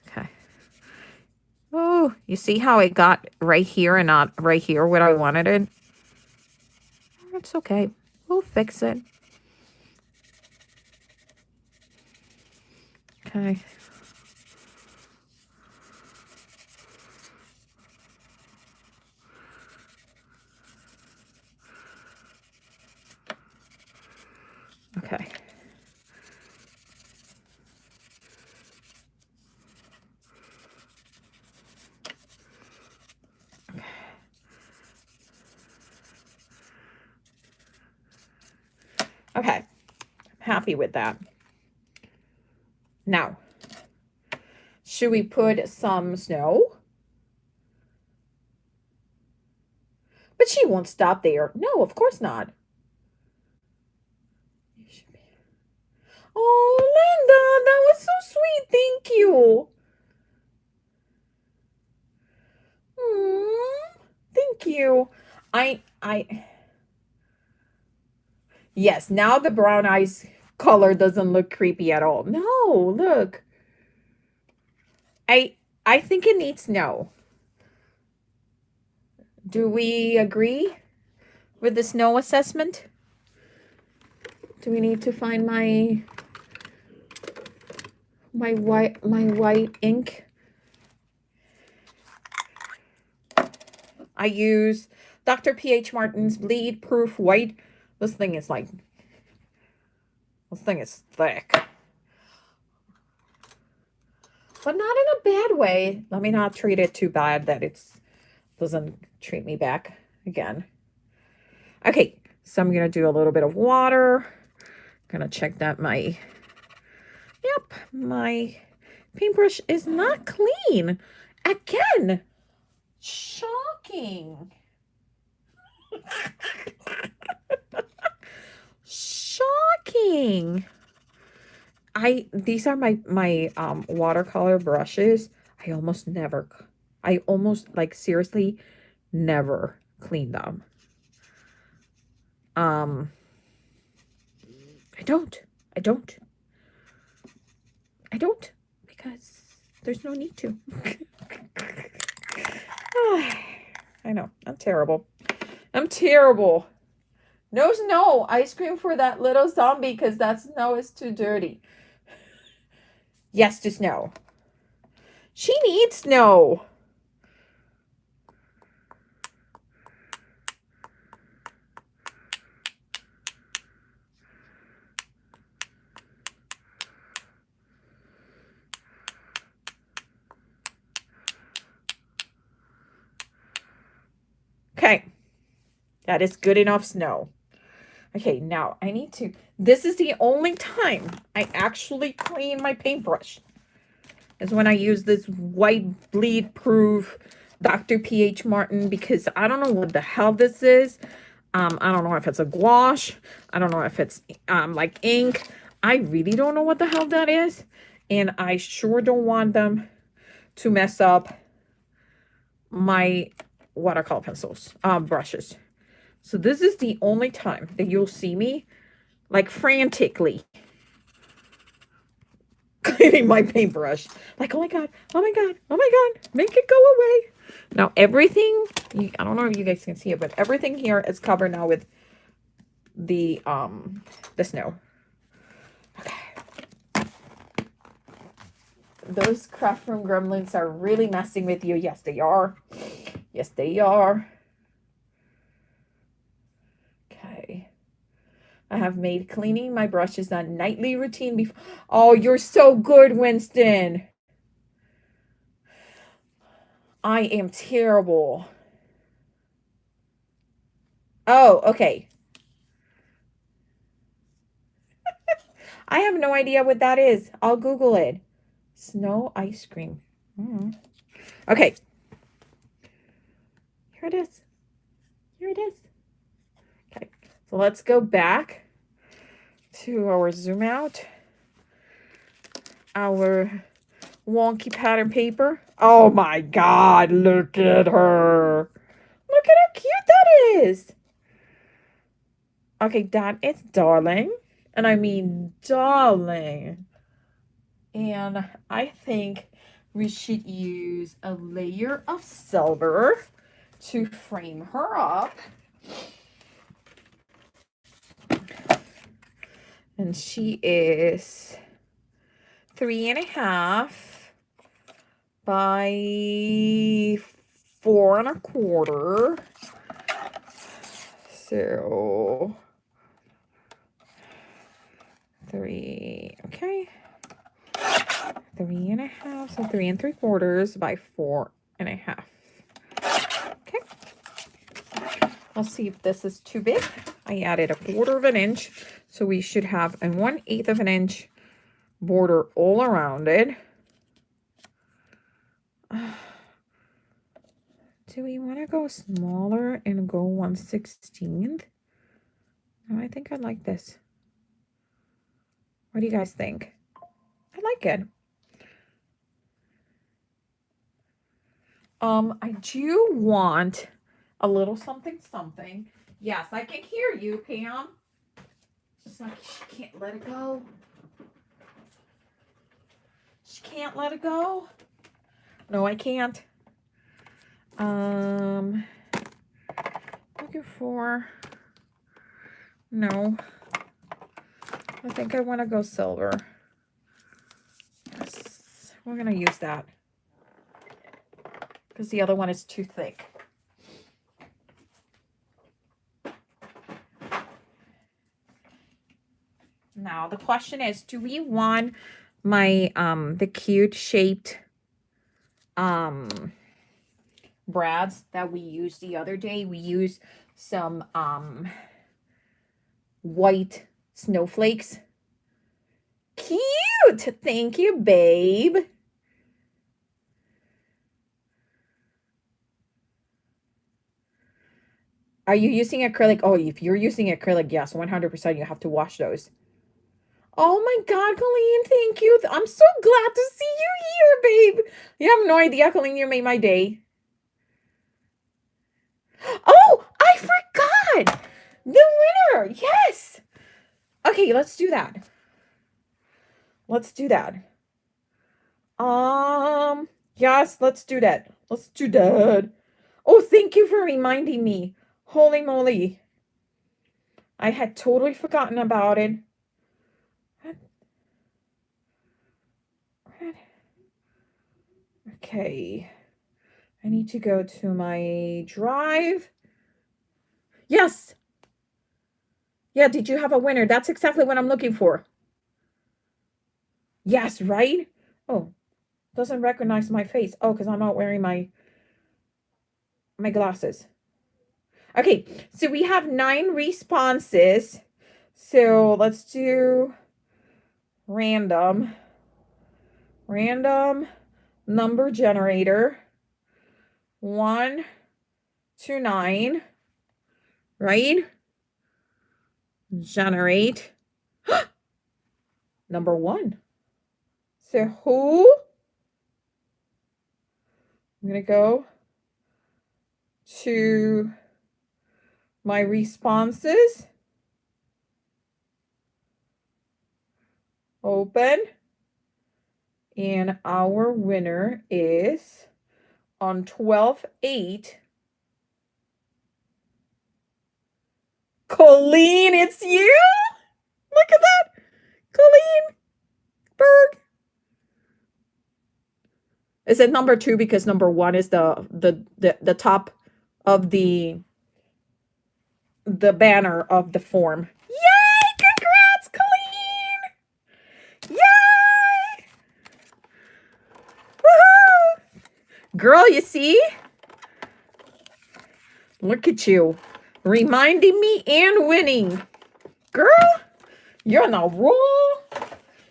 okay. Oh, Oh, you see how it got right here and not right here where I wanted it? It's okay. We'll fix it. Okay. Okay. Okay. I'm happy with that. Now, should we put some snow? But she won't stop there. No, of course not. Oh, Linda, that was so sweet. Thank you. Thank you. I Yes, now the brown eyes color doesn't look creepy at all. No, look. I think it needs snow. Do we agree with the snow assessment? Do we need to find my white ink? I use Dr. P.H. Martin's bleed proof white. This thing is thick. But not in a bad way. Let me not treat it too bad that it doesn't treat me back again. Okay, so I'm going to do a little bit of water. Going to check that my paintbrush is not clean. Again, shocking. Shocking. These are my watercolor brushes. I almost like seriously never clean them. I don't because there's no need to. I know, I'm terrible. No snow ice cream for that little zombie because that snow is too dirty. Yes to snow. She needs snow. Okay. That is good enough snow. Okay, now I need to, this is the only time I actually clean my paintbrush. Is when I use this white bleed proof Dr. P.H. Martin because I don't know what the hell this is. I don't know if it's a gouache. I don't know if it's like ink. I really don't know what the hell that is. And I sure don't want them to mess up my watercolor pencils, brushes. So this is the only time that you'll see me like frantically cleaning my paintbrush. Like, oh my God, oh my God, oh my God, make it go away. Now everything, I don't know if you guys can see it, but everything here is covered now with the snow. Okay. Those craft room gremlins are really messing with you. Yes, they are. Yes, they are. Okay. I have made cleaning my brushes a nightly routine before. Oh, you're so good, Winston. I am terrible. Oh, okay. I have no idea what that is. I'll Google it. Snow ice cream. Okay. Here it is. Here it is. Okay. So let's go back to our zoom out. Our wonky pattern paper. Oh my God, look at her. Look at how cute that is. Okay, that is darling. And I mean darling. And I think we should use a layer of silver to frame her up. And she is 3.5 by 4.25. So 3, okay. 3.5, so 3.75 by 4.5. Okay. Let's see if this is too big. I added 1/4 of an inch, so we should have a 1/8 of an inch border all around it. Do we want to go smaller and go 1/16? No, I think I like this. What do you guys think? I like it. I do want a little something something. Yes, I can hear you, Pam. Just like she can't let it go. She can't let it go. No, I can't. Looking for, no. I think I want to go silver. Yes, we're going to use that because the other one is too thick. Now the question is, do we want my the cute shaped brads that we used the other day? We used some white snowflakes. Cute. Thank you, babe. Are you using acrylic? Oh, if you're using acrylic, yes, 100% you have to wash those. Oh my God, Colleen, thank you. I'm so glad to see you here, babe. You have no idea, Colleen, you made my day. Oh, I forgot. The winner. Yes. Okay, let's do that. Let's do that. Yes, let's do that. Let's do that. Oh, thank you for reminding me. Holy moly. I had totally forgotten about it. Okay. I need to go to my drive. Yes. Yeah, did you have a winner? That's exactly what I'm looking for. Yes, right? Oh, doesn't recognize my face. Oh, because I'm not wearing my glasses. Okay, so we have 9 responses. So let's do random number generator 1 to 9, right? Generate number 1. So who? I'm gonna go to my responses. Open. And our winner is on 12/8. Colleen, it's you? Look at that. Colleen Berg. Is it number 2 because number 1 is the top of the banner of the form. Yay! Congrats, Colleen! Yay! Woohoo! Girl, you see? Look at you. Reminding me and winning. Girl, you're on a roll.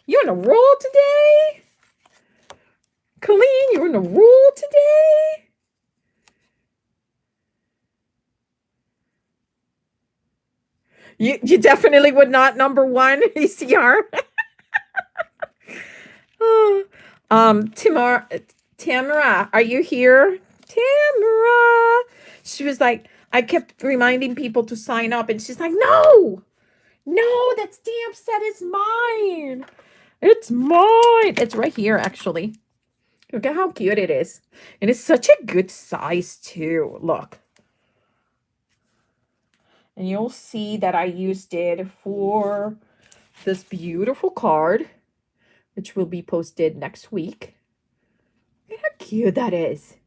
You're on a roll today. Colleen, you're on a roll today. You definitely would not number 1 ECR. Oh, Tamara, are you here? Tamara. She was like, I kept reminding people to sign up, and she's like, no, that stamp set is mine. It's mine. It's right here, actually. Look at how cute it is. And it's such a good size too. Look. And you'll see that I used it for this beautiful card, which will be posted next week. Look how cute that is.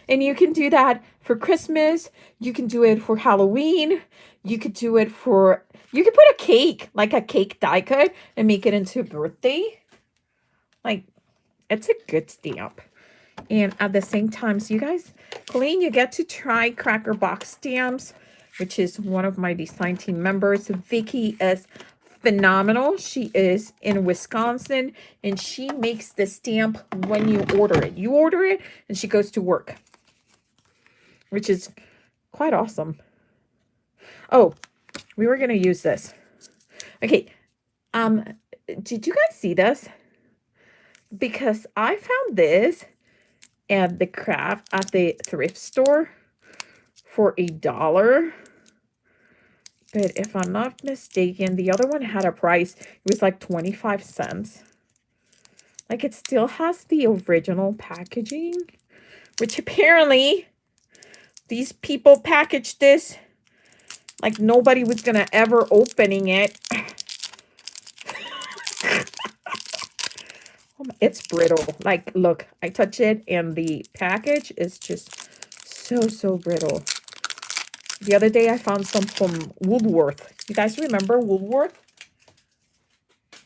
And you can do that for Christmas. You can do it for Halloween. You could do it for, you could put a cake, like a cake die cut, and make it into a birthday. Like, it's a good stamp. And at the same time, so you guys, Colleen, you get to try Cracker Box stamps, which is one of my design team members. Vicky is phenomenal. She is in Wisconsin, and she makes the stamp when you order it. You order it, and she goes to work, which is quite awesome. Oh, we were going to use this. Okay. Did you guys see this? Because I found this at the thrift store for $1. But if I'm not mistaken, the other one had a price. It was like 25 cents. Like, it still has the original packaging, which apparently these people packaged this like nobody was gonna ever opening it. It's brittle. Like, look, I touch it and the package is just so brittle. The other day I found some from Woolworth. You guys remember Woolworth?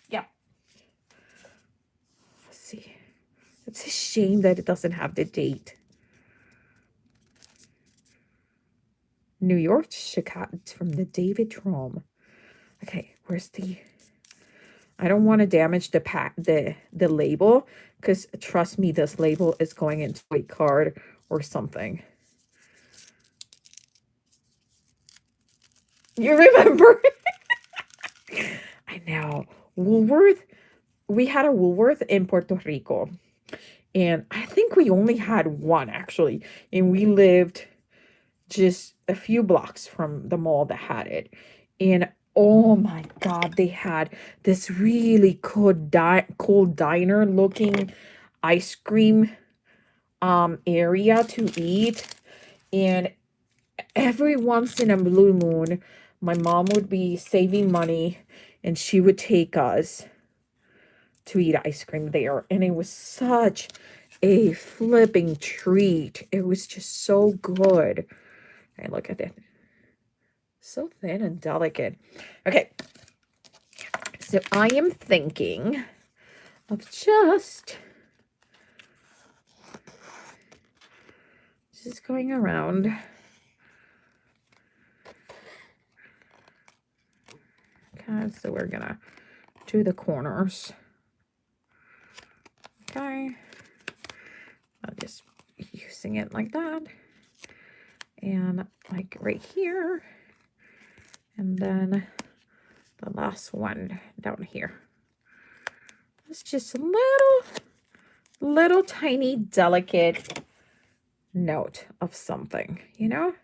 Yeah. Let's see. It's a shame that it doesn't have the date. New York, Chicago. It's from the David Trom. Okay, where's the... I don't want to damage the label, because trust me, this label is going into a card or something. You remember? I know. Woolworth. We had a Woolworth in Puerto Rico. And I think we only had one, actually. And we lived just a few blocks from the mall that had it. And oh my God, they had this really cool diner looking ice cream area to eat. And every once in a blue moon, my mom would be saving money and she would take us to eat ice cream there. And it was such a flipping treat. It was just so good. Okay, look at it. So thin and delicate. Okay. So I am thinking of just going around. Okay, so we're gonna do the corners. Okay. I'm just using it like that. And like right here. And then the last one down here. It's just a little tiny delicate note of something, you know?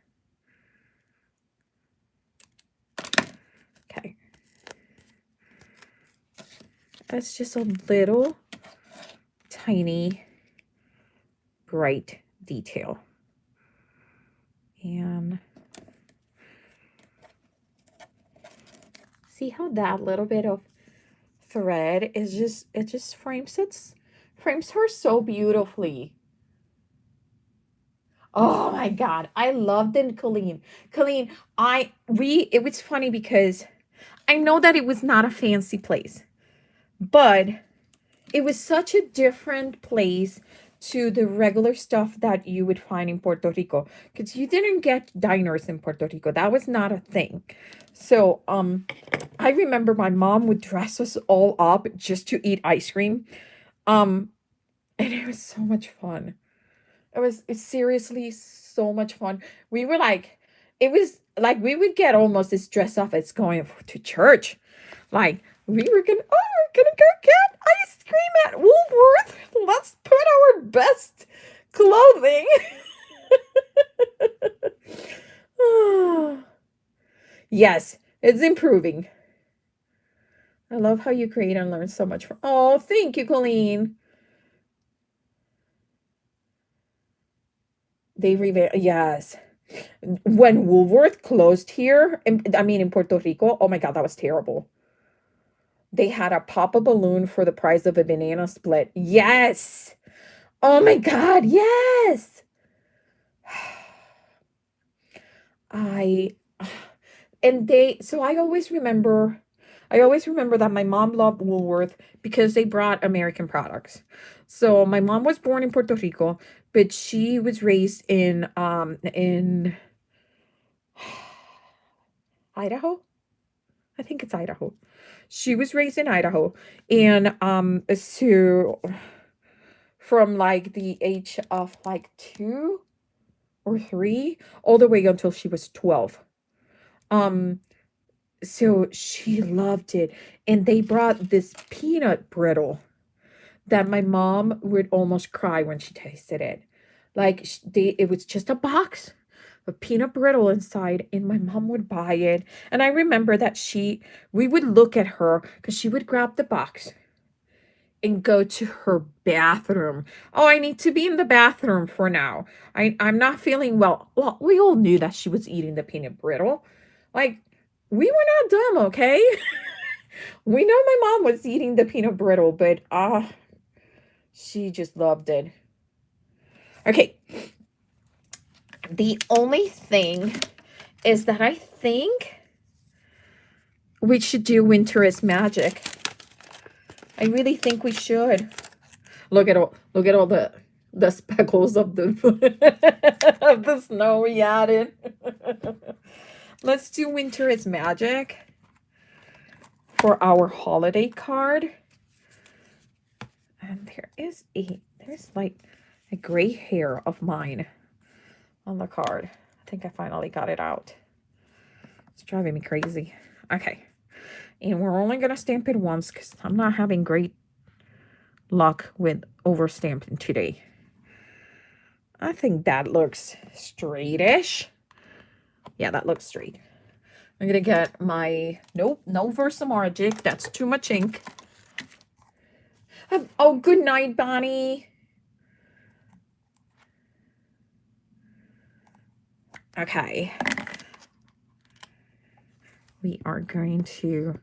Okay. It's just a little tiny bright detail. And see how that little bit of thread is just, it just frames her so beautifully. Oh my God, I loved it, Colleen. Colleen, it was funny because I know that it was not a fancy place, but it was such a different place to the regular stuff that you would find in Puerto Rico, because you didn't get diners in Puerto Rico. That was not a thing. So I remember my mom would dress us all up just to eat ice cream. And it was so much fun. It's seriously so much fun. We were like, it was like we would get almost as dressed up as going to church. Like, we're gonna go get ice cream at Woolworth. Let's put our best clothing. Yes, it's improving. I love how you create and learn so much from. Oh, thank you, Colleen. Yes. When Woolworth closed here, in Puerto Rico, oh my God, that was terrible. They had a pop-up balloon for the price of a banana split. Yes. Oh my God, yes. I and they so I always remember that my mom loved Woolworth because they brought American products. So my mom was born in Puerto Rico, but she was raised in Idaho. I think it's Idaho. She was raised in Idaho, and so from like the age of like 2 or 3 all the way until she was 12. Um so she loved it, and they brought this peanut brittle that my mom would almost cry when she tasted it. Like it was just a box of peanut brittle inside, and my mom would buy it. And I remember that we would look at her because she would grab the box and go to her bathroom. Oh, I need to be in the bathroom for now. I'm not feeling well. Well, we all knew that she was eating the peanut brittle. Like, we were not dumb, okay? We know my mom was eating the peanut brittle, but she just loved it. Okay. The only thing is that I think we should do Winter is Magic. I really think we should. Look at all the speckles of the of the snow we added. Let's do Winter is Magic for our holiday card. And there's like a gray hair of mine on the card. I think I finally got it out. It's driving me crazy. Okay. And we're only going to stamp it once because I'm not having great luck with overstamping today. I think that looks straightish. Yeah, that looks straight. I'm going to get my... Nope, no Versamagic. That's too much ink. Oh, good night, Bonnie. Okay. We are going to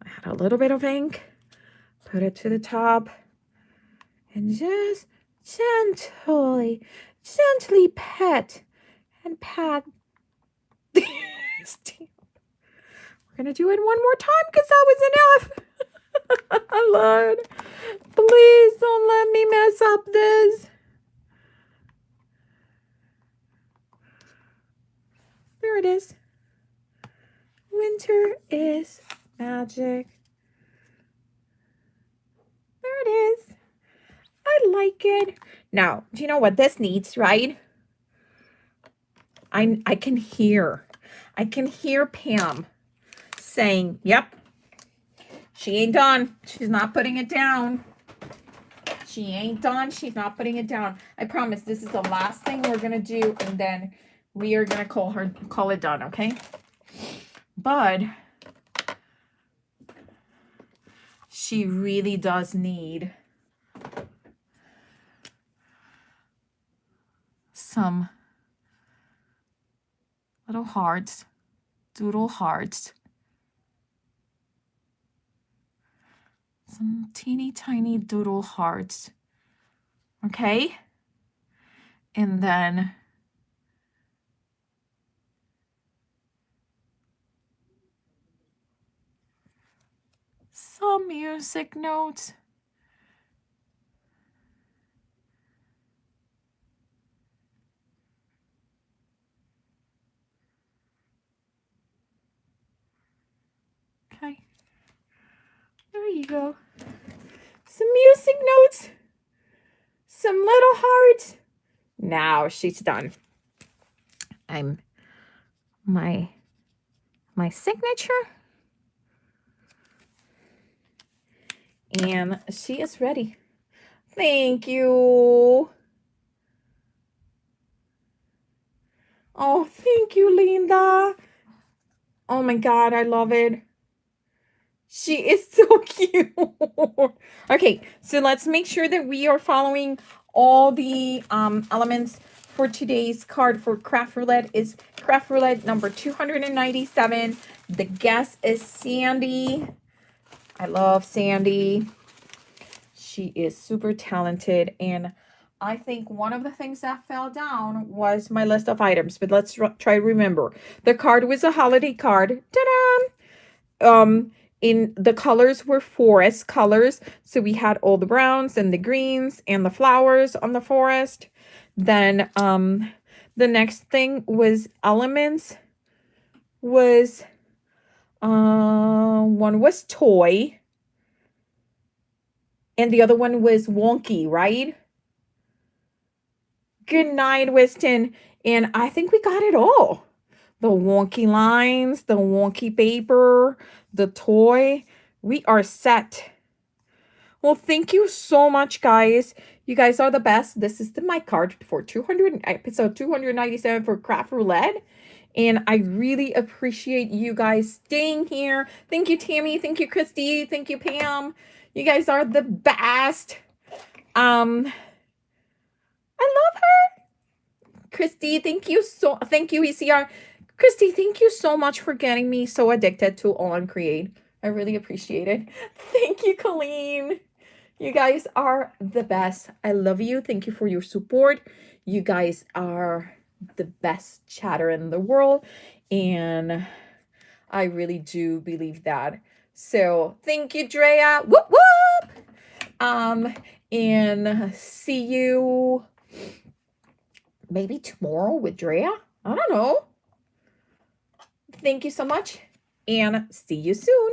add a little bit of ink, put it to the top, and just gently pet and pat the stamp. We're going to do it one more time because that was enough. Lord, please don't let me mess up this. There it is. Winter is magic. There it is. I like it. Now, do you know what this needs, right? I can hear Pam saying, yep, she ain't done. She's not putting it down. She ain't done. She's not putting it down. I promise this is the last thing we're going to do, and then we are going to call it done, okay? But she really does need some little hearts, doodle hearts. Some teeny tiny doodle hearts. Okay? And then some music notes. Okay. There you go. Some music notes. Some little hearts. Now she's done. My signature. And she is ready. Thank you. Oh, thank you, Linda. Oh my God, I love it. She is so cute. Okay, so let's make sure that we are following all the elements for today's card for Craft Roulette is Craft Roulette number 297. The guest is Sandy. I love Sandy. She is super talented, and I think one of the things that fell down was my list of items, but let's try to remember. The card was a holiday card. Ta-da! In the colors were forest colors, so we had all the browns and the greens and the flowers on the forest. Then the next thing was elements, was one was toy, and the other one was wonky, right? Good night, Weston. And I think we got it all. The wonky lines, the wonky paper, the toy. We are set. Well, thank you so much, guys. You guys are the best. This is my card for episode 297 for Craft Roulette. And I really appreciate you guys staying here. Thank you, Tammy. Thank you, Christy. Thank you, Pam. You guys are the best. I love her. Christy, thank you, ECR. Christy, thank you so much for getting me so addicted to On Create. I really appreciate it. Thank you, Colleen. You guys are the best. I love you. Thank you for your support. You guys are the best chatter in the world, and I really do believe that. So thank you, Drea. Whoop whoop. And see you maybe tomorrow with Drea. I don't know. Thank you so much, and see you soon.